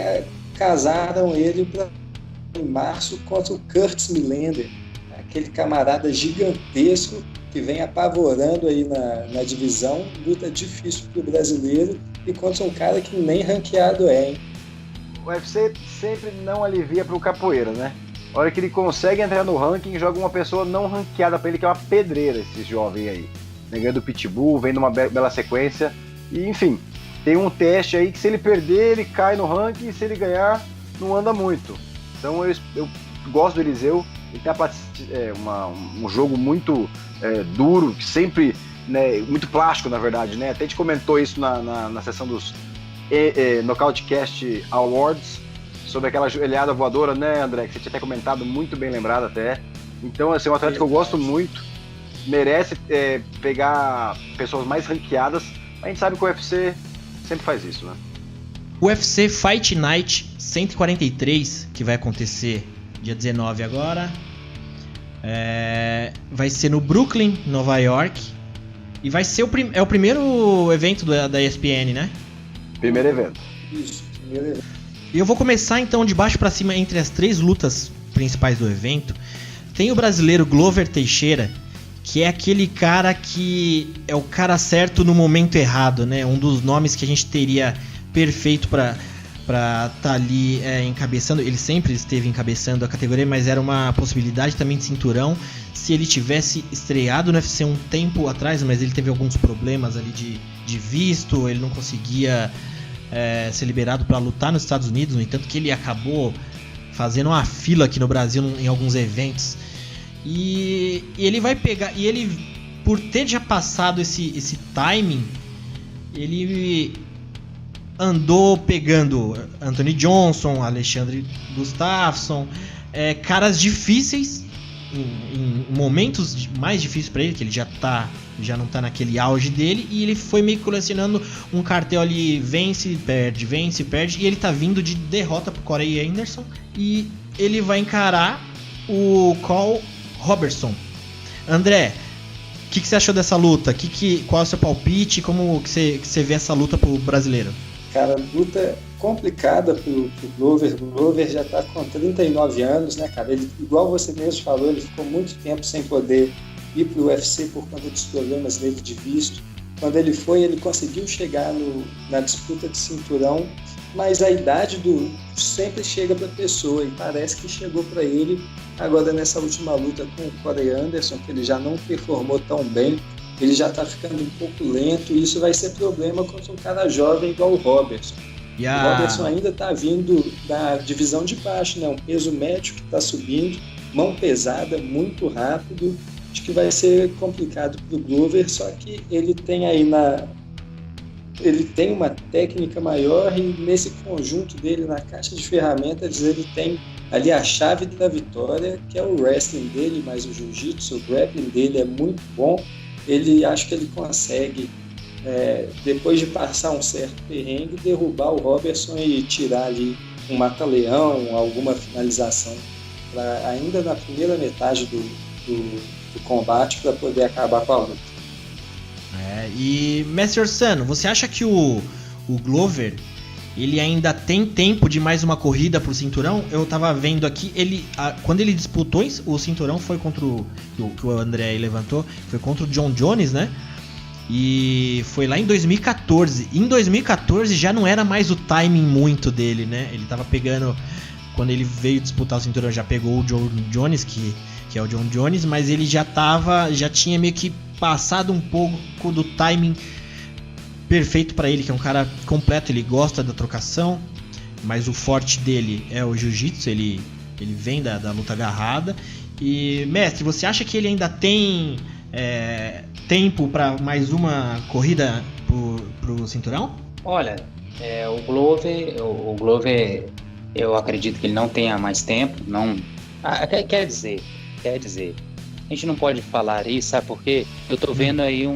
casaram ele em março contra o Curtis Millender, aquele camarada gigantesco que vem apavorando aí na divisão. Luta difícil pro brasileiro e contra um cara que nem ranqueado é, hein? O UFC sempre não alivia pro Capoeira, né? A hora que ele consegue entrar no ranking, joga uma pessoa não ranqueada pra ele, que é uma pedreira, esse jovem aí. Ganhando o Pitbull, vem numa bela sequência. E, enfim, tem um teste aí que se ele perder, ele cai no ranking, e se ele ganhar, não anda muito. Então eu gosto do Eliseu. Ele tem um jogo muito duro, sempre, né, muito plástico, na verdade, né? Até a gente comentou isso na sessão dos Nocautecast Awards, sobre aquela joelhada voadora, né, André? Que você tinha até comentado, muito bem lembrado até. Então, assim, é um atleta que eu gosto muito. Merece pegar pessoas mais ranqueadas. A gente sabe que o UFC sempre faz isso, né? O UFC Fight Night 143, que vai acontecer dia 19 agora, vai ser no Brooklyn, Nova York. E vai ser o primeiro evento da ESPN, né? Primeiro evento. Isso, primeiro evento. E eu vou começar então de baixo pra cima entre as 3 lutas principais do evento. Tem o brasileiro Glover Teixeira, que é aquele cara que é o cara certo no momento errado, né? Um dos nomes que a gente teria perfeito para tá ali encabeçando. Ele sempre esteve encabeçando a categoria, mas era uma possibilidade também de cinturão se ele tivesse estreado no UFC um tempo atrás, mas ele teve alguns problemas ali de visto, ele não conseguia ser liberado para lutar nos Estados Unidos, no entanto que ele acabou fazendo uma fila aqui no Brasil em alguns eventos. E ele vai pegar, e ele, por ter já passado esse timing, ele andou pegando Anthony Johnson, Alexandre Gustafsson, caras difíceis em momentos mais difíceis para ele, que ele já não tá naquele auge dele, e ele foi meio colecionando um cartel ali, vence, perde, e ele tá vindo de derrota pro Corey Anderson, e ele vai encarar o Cole Robertson. André, o que você achou dessa luta? Qual é o seu palpite? Como que você vê essa luta pro brasileiro? Cara, luta complicada pro Glover. O Glover já tá com 39 anos, né, cara? Ele, igual você mesmo falou, ele ficou muito tempo sem poder ir pro UFC por conta dos problemas dele de visto. Quando ele foi, ele conseguiu chegar na disputa de cinturão, mas a idade sempre chega para a pessoa, e parece que chegou para ele agora nessa última luta com o Corey Anderson, que ele já não performou tão bem, ele já está ficando um pouco lento, e isso vai ser problema contra um cara jovem igual o Robertson. O Robertson ainda está vindo da divisão de baixo, né? Um peso médio que está subindo, mão pesada, muito rápido. Acho que vai ser complicado para o Glover, só que ele tem aí ele tem uma técnica maior, e nesse conjunto dele, na caixa de ferramentas, ele tem ali a chave da vitória, que é o wrestling dele, mas o jiu-jitsu, o grappling dele é muito bom. Acho que ele consegue, depois de passar um certo perrengue, derrubar o Robertson e tirar ali um mata-leão, alguma finalização, ainda na primeira metade do combate, para poder acabar com a luta. E Mestre Orsano, você acha que o Glover ele ainda tem tempo de mais uma corrida pro cinturão? Eu tava vendo aqui, quando ele disputou o cinturão foi contra o que o André aí levantou, foi contra o John Jones, né? E foi lá em 2014. Em 2014 já não era mais o timing muito dele, né? Ele tava pegando quando ele veio disputar o cinturão, já pegou o John Jones, que é o John Jones, mas ele já tinha meio que passado um pouco do timing perfeito para ele, que é um cara completo, ele gosta da trocação, mas o forte dele é o jiu-jitsu, ele vem da luta agarrada. E, mestre, você acha que ele ainda tem tempo para mais uma corrida pro cinturão? Olha, o Glover, eu acredito que ele não tenha mais tempo. Não, quer dizer, a gente não pode falar isso, sabe por quê? Eu tô vendo aí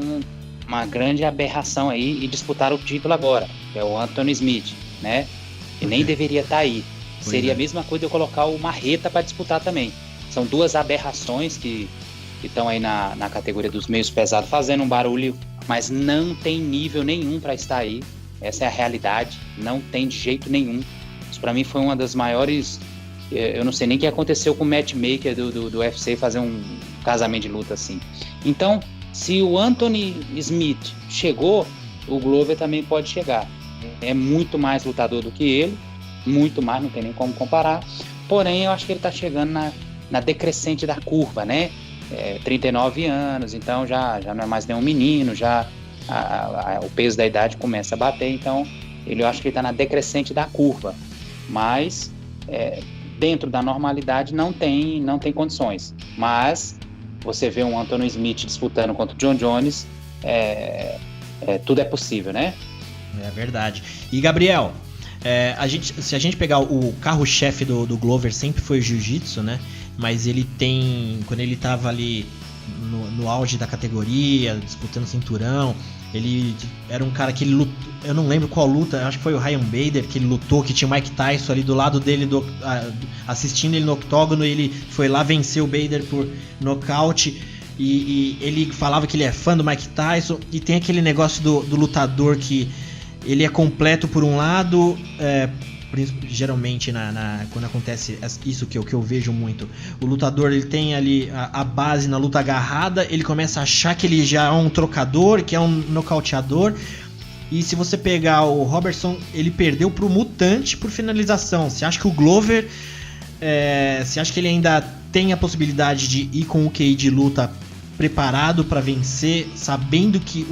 uma grande aberração aí e disputar o título agora, que é o Anthony Smith, né? E nem deveria estar aí. Seria a mesma coisa eu colocar o Marreta para disputar também. São duas aberrações que estão aí na categoria dos meios pesados, fazendo um barulho, mas não tem nível nenhum para estar aí. Essa é a realidade, não tem de jeito nenhum. Isso para mim foi uma das maiores... Eu não sei nem o que aconteceu com o matchmaker do UFC fazer um casamento de luta assim. Então, se o Anthony Smith chegou, o Glover também pode chegar. É muito mais lutador do que ele, muito mais, não tem nem como comparar. Porém, eu acho que ele está chegando na decrescente da curva, né? 39 anos, então já não é mais nenhum menino, o peso da idade começa a bater, então eu acho que ele está na decrescente da curva. Mas dentro da normalidade não tem condições. Mas você vê um Anthony Smith disputando contra o John Jones, tudo é possível, né? É verdade. E Gabriel, se a gente pegar o carro-chefe do Glover, sempre foi o jiu-jitsu, né? Mas ele quando ele tava ali no auge da categoria, disputando cinturão, ele era um cara que ele lutou, eu não lembro qual luta, acho que foi o Ryan Bader que ele lutou, que tinha o Mike Tyson ali do lado dele, assistindo ele no octógono, e ele foi lá vencer o Bader por nocaute, e ele falava que ele é fã do Mike Tyson, e tem aquele negócio do lutador que ele é completo por um lado, geralmente quando acontece isso que eu vejo muito, o lutador ele tem ali a base na luta agarrada, ele começa a achar que ele já é um trocador, que é um nocauteador, e se você pegar o Robertson, ele perdeu pro Mutante por finalização. Você acha que o Glover, você acha que ele ainda tem a possibilidade de ir com o QI de luta preparado para vencer, sabendo que,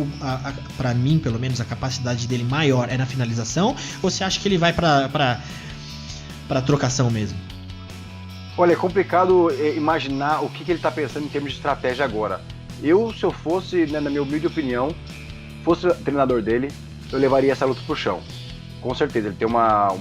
para mim, pelo menos, a capacidade dele maior é na finalização? Ou você acha que ele vai para trocação mesmo? Olha, é complicado imaginar o que ele está pensando em termos de estratégia agora. Se eu fosse, na minha humilde opinião, fosse o treinador dele, eu levaria essa luta pro chão. Com certeza, ele tem uma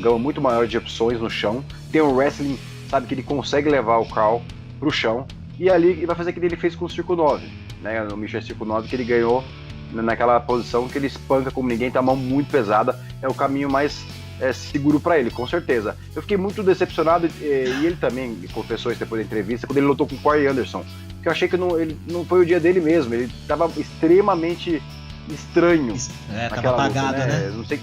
gama muito maior de opções no chão. Tem um wrestling, sabe, que ele consegue levar o Carl pro chão. E ali ele vai fazer o que ele fez com o Circo 9, né? No Michel Circo 9, que ele ganhou naquela posição que ele espanca como ninguém, tá a mão muito pesada, é o caminho mais seguro para ele, com certeza. Eu fiquei muito decepcionado, e ele também confessou isso depois da entrevista, quando ele lutou com o Corey Anderson, que eu achei que ele não foi o dia dele mesmo, ele tava extremamente estranho. Tava apagado, luta, né? Não sei.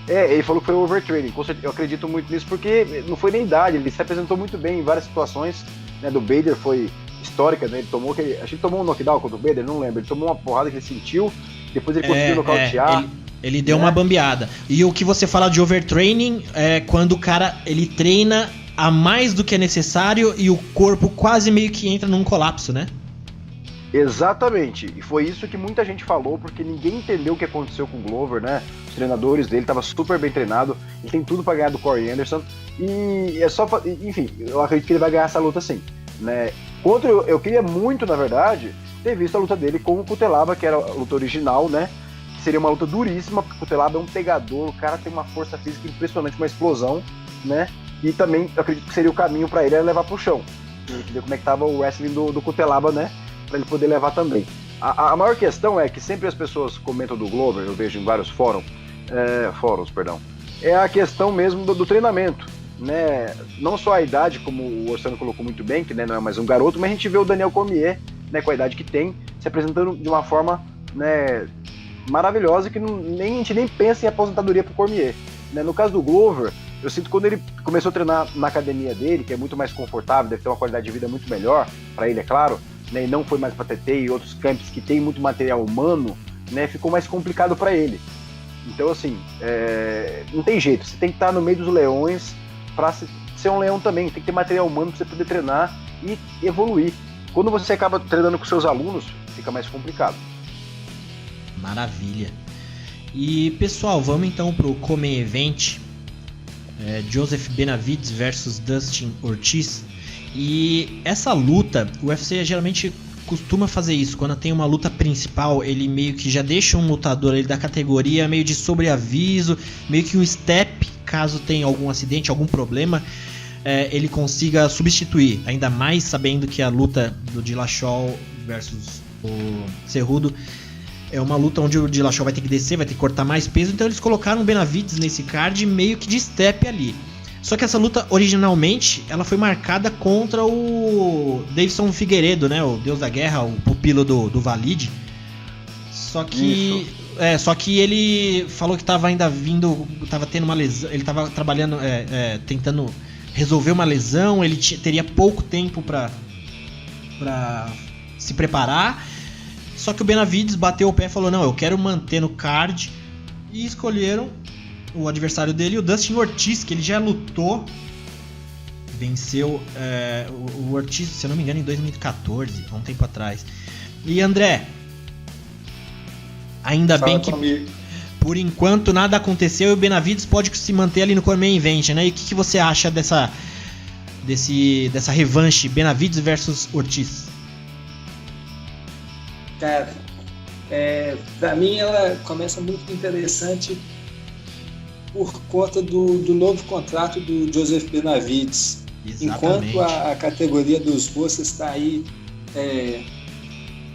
Ele falou que foi overtraining, eu acredito muito nisso, porque não foi nem idade, ele se apresentou muito bem em várias situações, né? Do Bader foi histórica, né? Acho que ele tomou um knockdown contra o Bader, não lembro, ele tomou uma porrada que ele sentiu, depois ele conseguiu nocautear. Ele deu uma bambeada. E o que você fala de overtraining é quando o cara ele treina a mais do que é necessário e o corpo quase meio que entra num colapso, né? Exatamente, e foi isso que muita gente falou, porque ninguém entendeu o que aconteceu com o Glover, né? Os treinadores dele estavam super bem treinados, ele tem tudo para ganhar do Corey Anderson, e enfim, eu acredito que ele vai ganhar essa luta sim, né? Eu queria muito, na verdade, ter visto a luta dele com o Cutelaba, que era a luta original, né? Que seria uma luta duríssima, porque o Cutelaba é um pegador, o cara tem uma força física impressionante, uma explosão, né? E também eu acredito que seria o caminho para ele levar pro chão, entender como é que tava o wrestling do Cutelaba, né? Para ele poder levar também. A maior questão é que sempre as pessoas comentam do Glover, eu vejo em vários fóruns, é a questão mesmo do treinamento, né? Não só a idade, como o Orsano colocou muito bem, que, né, não é mais um garoto, mas a gente vê o Daniel Cormier, né, com a idade que tem, se apresentando de uma forma, né, maravilhosa, que a gente nem pensa em aposentadoria pro Cormier, né? No caso do Glover, eu sinto que quando ele começou a treinar na academia dele, que é muito mais confortável, deve ter uma qualidade de vida muito melhor, para ele, é claro, né, e não foi mais para TT e outros campos que tem muito material humano, né, ficou mais complicado para ele. Então, assim, não tem jeito, você tem que estar no meio dos leões, para ser um leão também. Tem que ter material humano para você poder treinar e evoluir. Quando você acaba treinando com seus alunos, fica mais complicado. Maravilha. E pessoal, vamos então pro Come Event. Joseph Benavidez versus Dustin Ortiz. E essa luta, o UFC geralmente costuma fazer isso. Quando tem uma luta principal, ele meio que já deixa um lutador da categoria meio de sobreaviso, meio que um step, caso tenha algum acidente, algum problema, ele consiga substituir. Ainda mais sabendo que a luta do Dillashaw versus o Cerrudo é uma luta onde o Dillashaw vai ter que descer, vai ter que cortar mais peso. Então eles colocaram o Benavidez nesse card meio que de step ali. Só que essa luta, originalmente, ela foi marcada contra o Deiveson Figueiredo, né? O Deus da Guerra, o pupilo do Valide. Só que ele falou que estava ainda vindo, estava tendo uma lesão, ele estava trabalhando, tentando resolver uma lesão, ele teria pouco tempo para se preparar. Só que o Benavidez bateu o pé e falou, não, eu quero manter no card. E escolheram o adversário dele, o Dustin Ortiz, que ele já lutou, venceu o Ortiz, se eu não me engano, em 2014, há um tempo atrás. E André, ainda bem que por enquanto nada aconteceu e o Benavidez pode se manter ali no Come Event, né? E o que você acha dessa revanche Benavidez versus Ortiz? Cara, pra mim ela começa muito interessante por conta do novo contrato do Joseph Benavidez. Exatamente. Enquanto a categoria dos moças está aí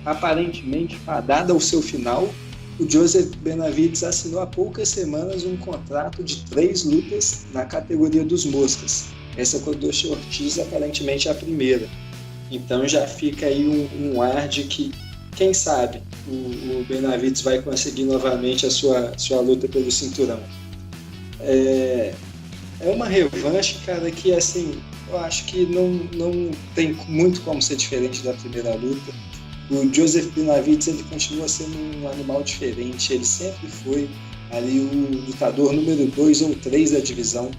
aparentemente fadada ao seu final, o Joseph Benavidez assinou há poucas semanas um contrato de 3 lutas na categoria dos moscas. Essa com o Dustin Ortiz aparentemente é a primeira. Então já fica aí um ar de que, quem sabe, o Benavidez vai conseguir novamente a sua luta pelo cinturão. É uma revanche, cara, que assim, eu acho que não tem muito como ser diferente da primeira luta. O Joseph Benavidez, ele continua sendo um animal diferente, ele sempre foi ali o lutador número 2 ou 3 da divisão.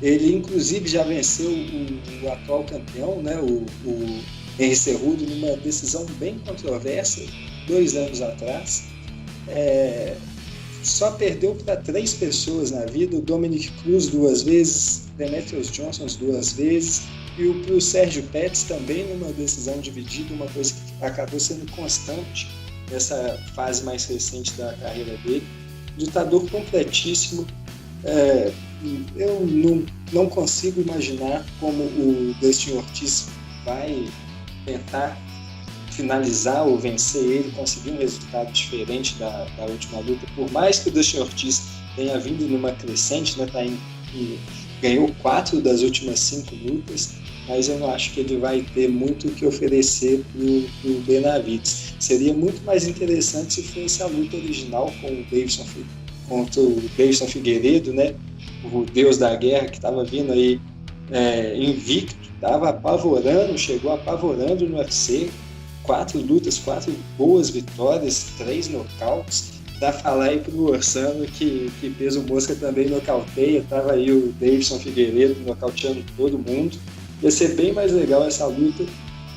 Ele inclusive já venceu o atual campeão, né, o Henry Cerrudo, numa decisão bem controversa 2 anos atrás. Só perdeu para 3 pessoas na vida, o Dominic Cruz 2 vezes, Demetrius Johnson 2 vezes, e o Sérgio Pettis também numa decisão dividida, uma coisa que acabou sendo constante nessa fase mais recente da carreira dele. Lutador completíssimo. Eu não consigo imaginar como o Dustin Ortiz vai tentar finalizar ou vencer ele, conseguir um resultado diferente da última luta, por mais que o Dustin Ortiz tenha vindo numa crescente, né, ganhou 4 das últimas 5 lutas, mas eu não acho que ele vai ter muito o que oferecer pro Benavidez. Seria muito mais interessante se fosse a luta original contra o Deiveson Figueiredo, né, o Deus da Guerra, que estava vindo aí invicto, estava apavorando, chegou apavorando no UFC, 4 lutas, 4 boas vitórias, 3 nocautes. Dá falar aí pro Orsano que peso mosca também nocauteia, tava aí o Deiveson Figueiredo nocauteando todo mundo. Ia ser bem mais legal essa luta,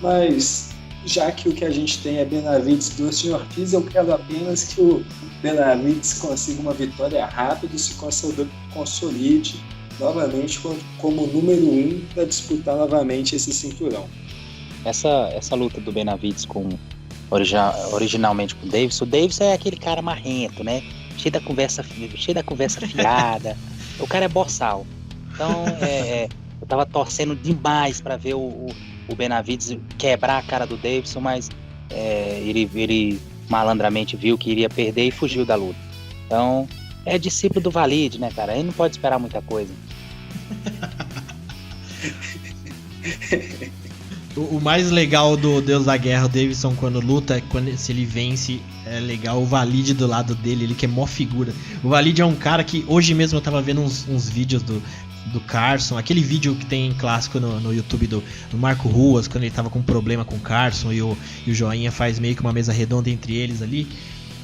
mas já que o que a gente tem é Benavidez e Dustin Ortiz, eu quero apenas que o Benavidez consiga uma vitória rápida e se consolide novamente como número 1 para disputar novamente esse cinturão. Essa luta do Benavidez originalmente com o Deiveson é aquele cara marrento, né? Cheio da conversa fiada. O cara é boçal. Então, eu tava torcendo demais para ver o Benavidez quebrar a cara do Deiveson, mas ele malandramente viu que iria perder e fugiu da luta. Então, é discípulo do Valide, né, cara? Ele não pode esperar muita coisa. O mais legal do Deus da Guerra, o Deiveson, quando luta, se ele vence, é legal. O Valide do lado dele, ele que é mó figura. O Valide é um cara que, hoje mesmo eu tava vendo uns vídeos do Carson, aquele vídeo que tem clássico no YouTube do Marco Ruas, quando ele tava com problema com o Carson e o Joinha faz meio que uma mesa redonda entre eles ali.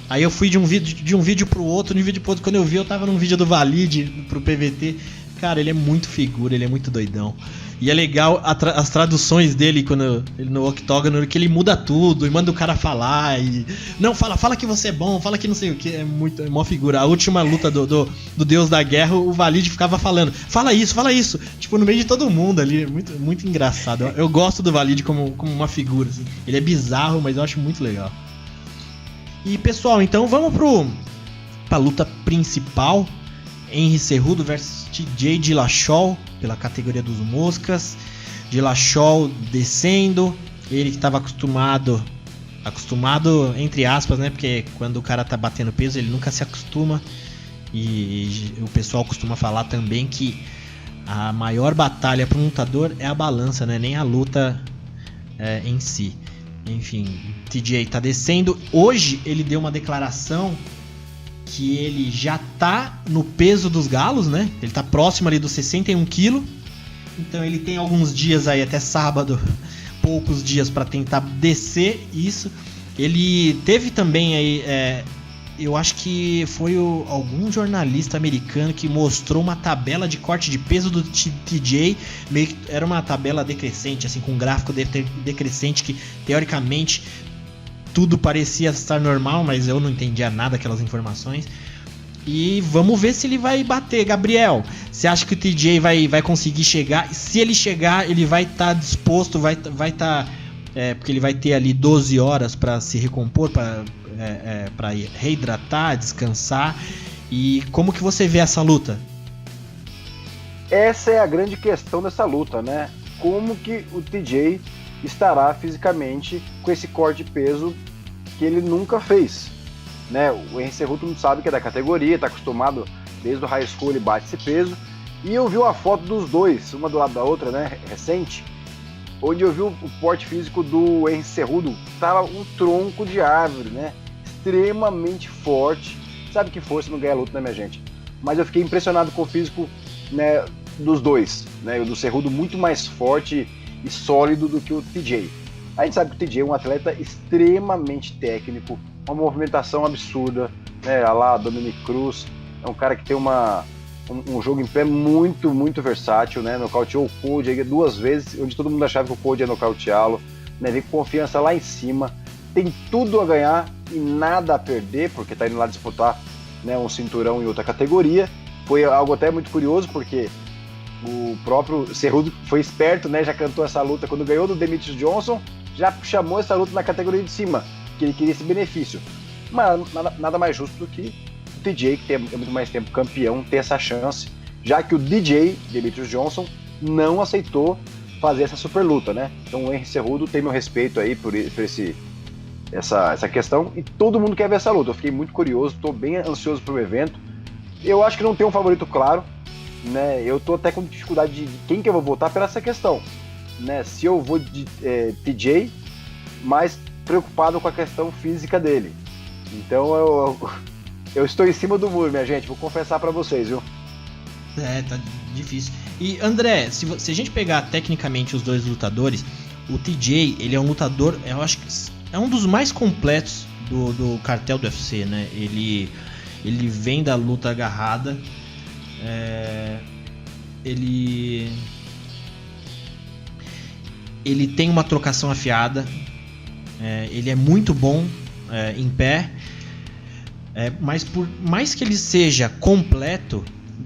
Aí eu fui de um vídeo pro outro, quando eu vi eu tava num vídeo do Valide pro PVT. cara, ele é muito figura, ele é muito doidão. E é legal as traduções dele quando ele no octógono, que ele muda tudo e manda o cara falar e... Não, fala que você é bom, fala que não sei o que, é uma figura. A última luta do Deus da Guerra, o Valide ficava falando, fala isso, tipo, no meio de todo mundo ali, muito, muito engraçado. Eu gosto do Valide como uma figura, assim. Ele é bizarro, mas eu acho muito legal. E pessoal, então vamos pra luta principal. Henry Cejudo versus TJ Dillashaw pela categoria dos moscas. Dillashaw descendo, ele que estava acostumado entre aspas, né? Porque quando o cara tá batendo peso ele nunca se acostuma. E o pessoal costuma falar também que a maior batalha para um lutador é a balança, né? Nem a luta em si. Enfim, TJ tá descendo. Hoje ele deu uma declaração que ele já tá no peso dos galos, né? Ele tá próximo ali dos 61 kg. Então ele tem alguns dias aí, até sábado, poucos dias para tentar descer isso. Ele teve também aí, eu acho que foi algum jornalista americano que mostrou uma tabela de corte de peso do TJ. Meio que era uma tabela decrescente, assim, com um gráfico decrescente que, teoricamente, tudo parecia estar normal, mas eu não entendia nada daquelas informações. E vamos ver se ele vai bater. Gabriel, você acha que o TJ vai conseguir chegar? Se ele chegar, ele vai estar disposto, vai estar... porque ele vai ter ali 12 horas para se recompor, para reidratar, descansar. E como que você vê essa luta? Essa é a grande questão dessa luta, né? Como que o TJ estará fisicamente com esse corte de peso que ele nunca fez, né? O Henry Cejudo não sabe que é da categoria, está acostumado desde o high school, ele bate esse peso. E eu vi uma foto dos dois, uma do lado da outra, né, recente, onde eu vi o porte físico do Henry Cejudo, tava um tronco de árvore, né? Extremamente forte. Sabe que força não ganha luta, né, minha gente? Mas eu fiquei impressionado com o físico, né, dos dois, né? O do Cejudo muito mais forte e sólido do que o TJ. A gente sabe que o TJ é um atleta extremamente técnico, uma movimentação absurda, né? A lá Dominic Cruz, é um cara que tem um jogo em pé muito, muito versátil, né? Nocauteou o Cody 2 vezes, onde todo mundo achava que o Cody ia nocauteá-lo, né? Vem com confiança lá em cima, tem tudo a ganhar e nada a perder, porque tá indo lá disputar, né, um cinturão em outra categoria. Foi algo até muito curioso, porque o próprio Cejudo foi esperto, né? Já cantou essa luta quando ganhou do Demetrius Johnson, já chamou essa luta na categoria de cima, que ele queria esse benefício. Mas nada mais justo do que o TJ, que tem muito mais tempo campeão, ter essa chance, já que o DJ, Demetrius Johnson, não aceitou fazer essa super luta, né? Então o Henry Cejudo tem meu respeito aí por essa questão, e todo mundo quer ver essa luta. Eu fiquei muito curioso, estou bem ansioso pro evento. Eu acho que não tem um favorito claro, né? Eu tô até com dificuldade de quem que eu vou votar pela essa questão, né? Se eu vou de TJ, mais preocupado com a questão física dele. Então eu estou em cima do muro, minha gente, vou confessar pra vocês, viu? Tá difícil. E André, se a gente pegar tecnicamente os dois lutadores, o TJ, ele é um lutador, eu acho que é um dos mais completos do cartel do UFC, né? Ele vem da luta agarrada, ele tem uma trocação afiada, ele é muito bom em pé, mas por mais que ele seja completo,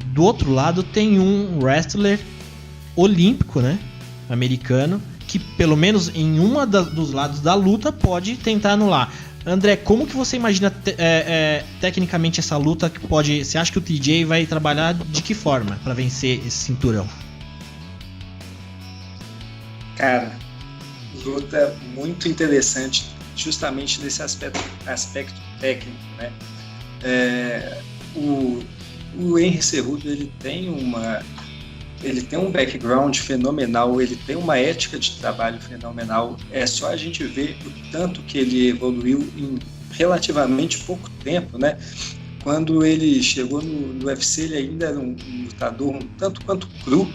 do outro lado tem um wrestler olímpico, né, americano, que pelo menos em dos lados da luta pode tentar anular. André, como que você imagina tecnicamente essa luta que pode... Você acha que o TJ vai trabalhar de que forma para vencer esse cinturão? Cara, luta muito interessante justamente nesse aspecto técnico, né? O Henry Cejudo, ele tem um background fenomenal, ele tem uma ética de trabalho fenomenal. É só a gente ver o tanto que ele evoluiu em relativamente pouco tempo, né? Quando ele chegou no UFC, ele ainda era um lutador um tanto quanto cru,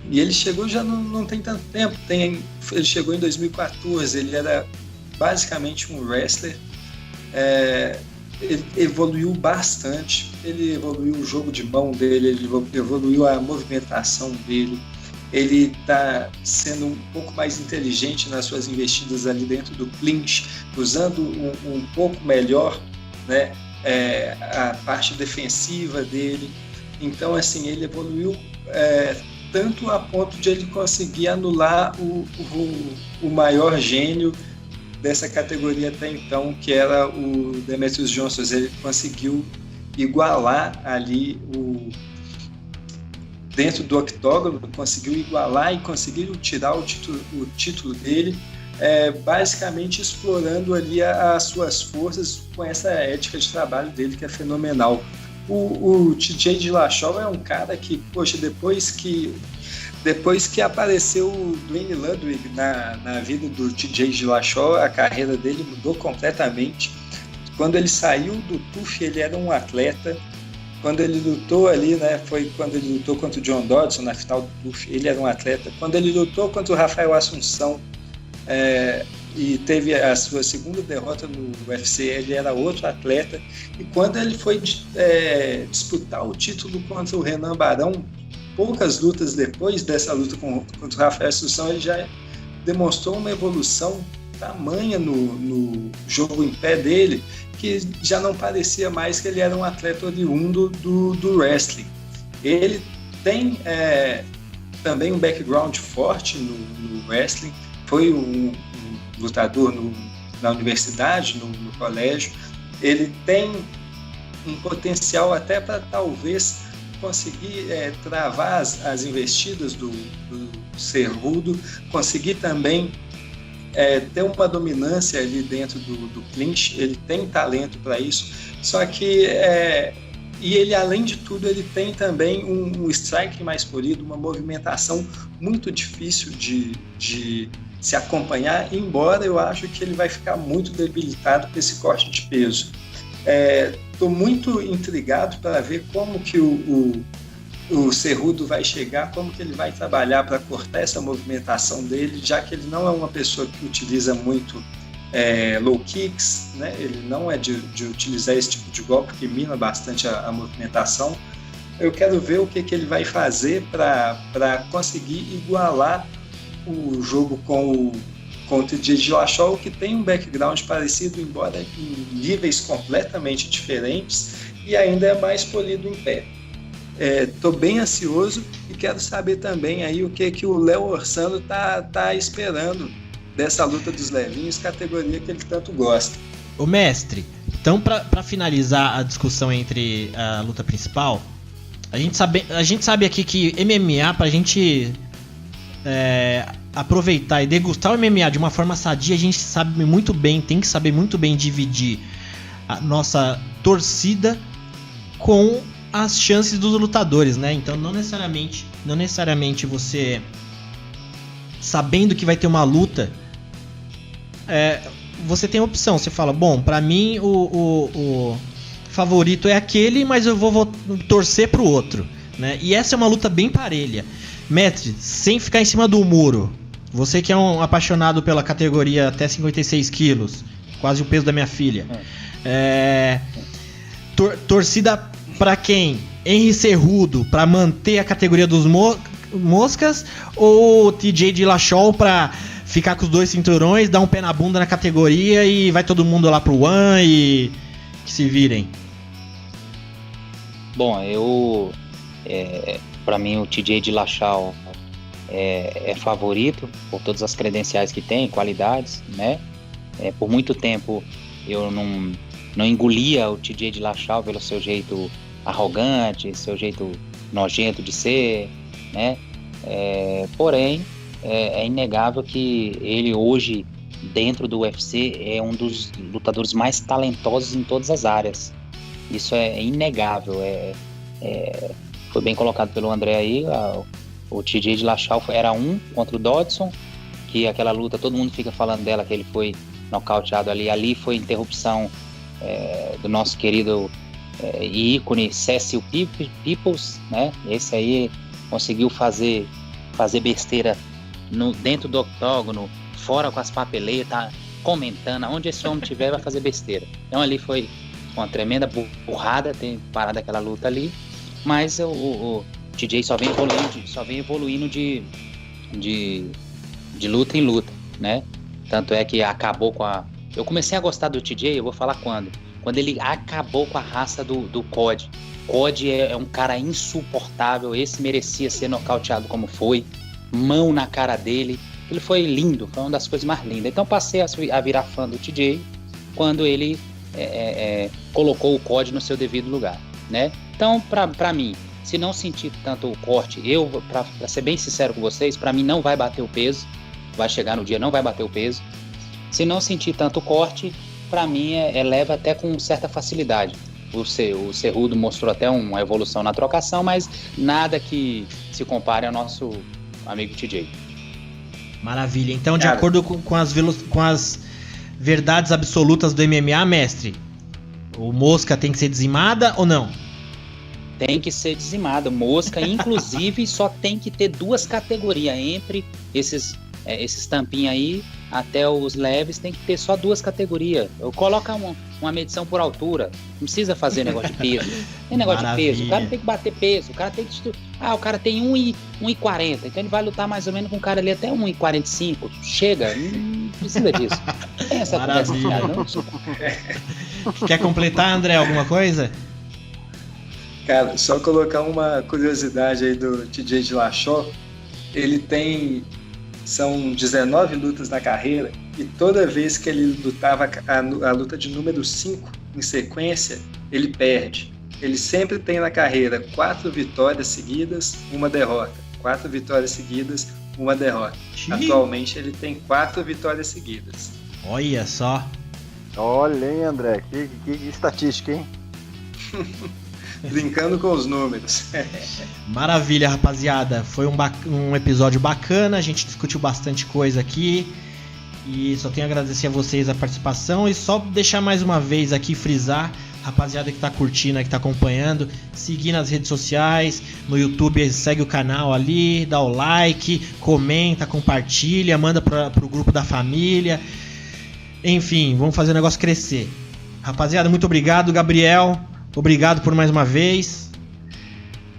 e ele chegou já não tem tanto tempo. Ele chegou em 2014, ele era basicamente um wrestler. Ele evoluiu bastante. ele evoluiu o jogo de mão dele, ele evoluiu a movimentação dele, ele está sendo um pouco mais inteligente nas suas investidas ali dentro do clinch, usando um pouco melhor, né, a parte defensiva dele. Então, assim, ele evoluiu tanto a ponto de ele conseguir anular o maior gênio dessa categoria até então, que era o Demetrius Johnson. Ele conseguiu igualar ali dentro do octógono, conseguiu igualar e conseguiu tirar o título dele, basicamente explorando ali as suas forças com essa ética de trabalho dele, que é fenomenal. O TJ Dillashaw é um cara que, poxa, depois que apareceu o Duane Ludwig na vida do TJ Dillashaw, a carreira dele mudou completamente. Quando ele saiu do TUF, ele era um atleta. Quando ele lutou ali, né, foi quando ele lutou contra o John Dodson na final do TUF, ele era um atleta. Quando ele lutou contra o Rafael Assunção e teve a sua segunda derrota no UFC, ele era outro atleta. E quando ele foi disputar o título contra o Renan Barão, poucas lutas depois dessa luta contra o Rafael Assunção, ele já demonstrou uma evolução tamanha no jogo em pé dele, que já não parecia mais que ele era um atleta oriundo do wrestling. Ele tem também um background forte no wrestling, foi um lutador na universidade, no colégio. Ele tem um potencial até para talvez conseguir travar as investidas do Cerrudo, conseguir também ter uma dominância ali dentro do clinch. Ele tem talento para isso, só que e ele, além de tudo, ele tem também um strike mais polido, uma movimentação muito difícil de se acompanhar, embora eu acho que ele vai ficar muito debilitado com esse corte de peso. Estou muito intrigado para ver como que o Cerrudo vai chegar, como que ele vai trabalhar para cortar essa movimentação dele, já que ele não é uma pessoa que utiliza muito low kicks, né? Ele não é de utilizar esse tipo de golpe, que mina bastante a movimentação. Eu quero ver o que ele vai fazer para conseguir igualar o jogo com o TJ Dillashaw, que tem um background parecido, embora em níveis completamente diferentes, e ainda é mais polido em pé. Estou bem ansioso e quero saber também aí o que o Léo Orçano tá esperando dessa luta dos levinhos, categoria que ele tanto gosta. Ô mestre, então para finalizar a discussão entre a luta principal, a gente sabe aqui que MMA, pra gente aproveitar e degustar o MMA de uma forma sadia, a gente sabe muito bem, tem que saber muito bem dividir a nossa torcida com as chances dos lutadores, né? Então não necessariamente você, sabendo que vai ter uma luta, você tem a opção, você fala, bom, pra mim o favorito é aquele, mas eu vou torcer pro outro, né? E essa é uma luta bem parelha. Mestre, sem ficar em cima do muro, você que é um apaixonado pela categoria até 56 quilos, quase o peso da minha filha, torcida pra quem? Henry Cerrudo pra manter a categoria dos moscas, ou TJ Dillashaw pra ficar com os dois cinturões, dar um pé na bunda na categoria e vai todo mundo lá pro One e que se virem? Bom, para mim o TJ Dillashaw é favorito por todas as credenciais que tem, qualidades, né? Por muito tempo eu não engolia o TJ Dillashaw pelo seu jeito arrogante, seu jeito nojento de ser, né? Porém, é inegável que ele hoje, dentro do UFC, é um dos lutadores mais talentosos em todas as áreas. Isso é inegável. Foi bem colocado pelo André aí. O TJ Dillashaw era contra o Dodson, que aquela luta, todo mundo fica falando dela, que ele foi nocauteado ali. Ali foi interrupção do nosso querido ícone Cecil Peoples, né? Esse aí conseguiu fazer besteira dentro do octógono, fora com as papeleiras, tá comentando, onde esse homem tiver vai fazer besteira. Então ali foi foi uma tremenda burrada ter parado aquela luta ali, mas o TJ só vem evoluindo de luta em luta, né? Tanto é que acabou com a... Eu comecei a gostar do TJ, eu vou falar quando ele acabou com a raça do Cody. Cody é um cara insuportável, esse merecia ser nocauteado como foi, mão na cara dele, ele foi lindo, foi uma das coisas mais lindas. Então passei a virar fã do TJ quando ele colocou o Cody no seu devido lugar, né? Então, pra mim, se não sentir tanto o corte, pra ser bem sincero com vocês, pra mim não vai bater o peso, vai chegar no dia, não vai bater o peso. Se não sentir tanto o corte, pra mim leva até com certa facilidade. O Cerrudo mostrou até uma evolução na trocação, mas nada que se compare ao nosso amigo TJ. Maravilha. Então, de acordo com as verdades absolutas do MMA, mestre, o Mosca tem que ser dizimada ou não? Tem que ser dizimada. Mosca, inclusive, só tem que ter 2 categorias. Entre esses tampinhos aí, até os leves, tem que ter só 2 categorias. Coloca uma medição por altura. Não precisa fazer negócio de peso. Tem negócio Maravilha. de peso. O cara tem que bater peso. O cara tem que... o cara tem 1,40. Então ele vai lutar mais ou menos com um cara ali até 1,45. Chega. Não precisa disso. Tem essa conversa, cara, não? Quer completar, André, alguma coisa? Cara, só colocar uma curiosidade aí do TJ Dillashaw. São 19 lutas na carreira e toda vez que ele lutava a luta de número 5 em sequência, ele perde. Ele sempre tem na carreira 4 vitórias seguidas, 1 derrota. 4 vitórias seguidas, 1 derrota. Atualmente ele tem 4 vitórias seguidas. Olha só. Olha, hein, André, que estatística, hein? Brincando com os números. Maravilha, rapaziada. Foi um episódio bacana. A gente discutiu bastante coisa aqui. E só tenho a agradecer a vocês a participação. E só deixar mais uma vez aqui, frisar, rapaziada que tá curtindo, que tá acompanhando, seguir nas redes sociais, no YouTube, segue o canal ali, dá o like, comenta, compartilha, manda pro grupo da família. Enfim, vamos fazer o negócio crescer. Rapaziada, muito obrigado. Gabriel, obrigado por mais uma vez.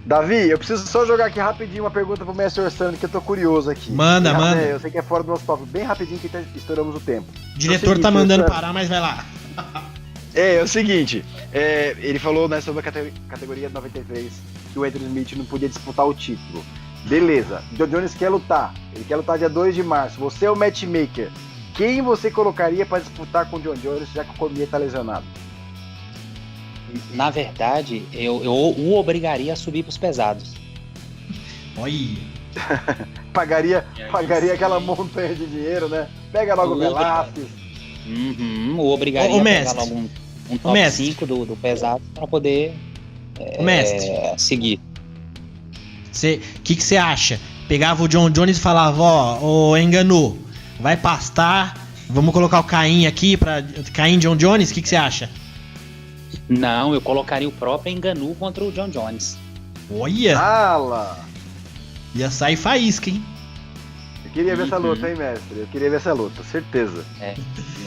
Davi, eu preciso só jogar aqui rapidinho uma pergunta pro Mestre Orçano, que eu tô curioso aqui. Manda. Eu sei que é fora do nosso tópico, bem rapidinho que estouramos o tempo. O diretor tá mandando parar, mas vai lá. É o seguinte, ele falou, né, sobre a categoria 93, que o Anthony Smith não podia disputar o título. Beleza, John Jones quer lutar, ele quer lutar dia 2 de março, você é o matchmaker. Quem você colocaria para disputar com o John Jones, já que o Cormier tá lesionado? Na verdade, eu o obrigaria a subir pros pesados. Olha. Pagaria aquela montanha de dinheiro, né? Pega logo o Velasquez. O obrigaria a pegar logo um top 5 do pesado para poder seguir. O que você acha? Pegava o John Jones e falava, ó, Enganu, vai pastar, vamos colocar o Caim aqui, Caim John Jones, o que você acha? Não, eu colocaria o próprio Enganu contra o John Jones. Olha! Fala! Ia sair faísca, hein? Eu queria ver essa luta, hein, mestre? Eu queria ver essa luta, certeza. É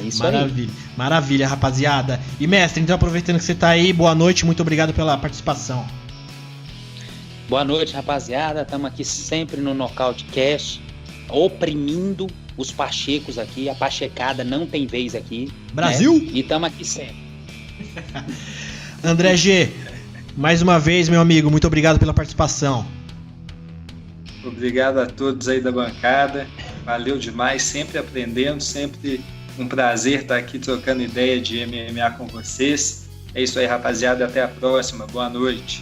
isso Maravilha. aí. Maravilha, rapaziada. E, mestre, então aproveitando que você tá aí, boa noite, muito obrigado pela participação. Boa noite, rapaziada. Estamos aqui sempre no Nocaute Cast, oprimindo os pachecos aqui. A pachecada não tem vez aqui. Brasil! Né? E estamos aqui sempre. André G, mais uma vez, meu amigo, muito obrigado pela participação. Obrigado a todos aí da bancada, valeu demais, sempre aprendendo, sempre um prazer estar aqui trocando ideia de MMA com vocês. É isso aí, rapaziada, até a próxima, boa noite.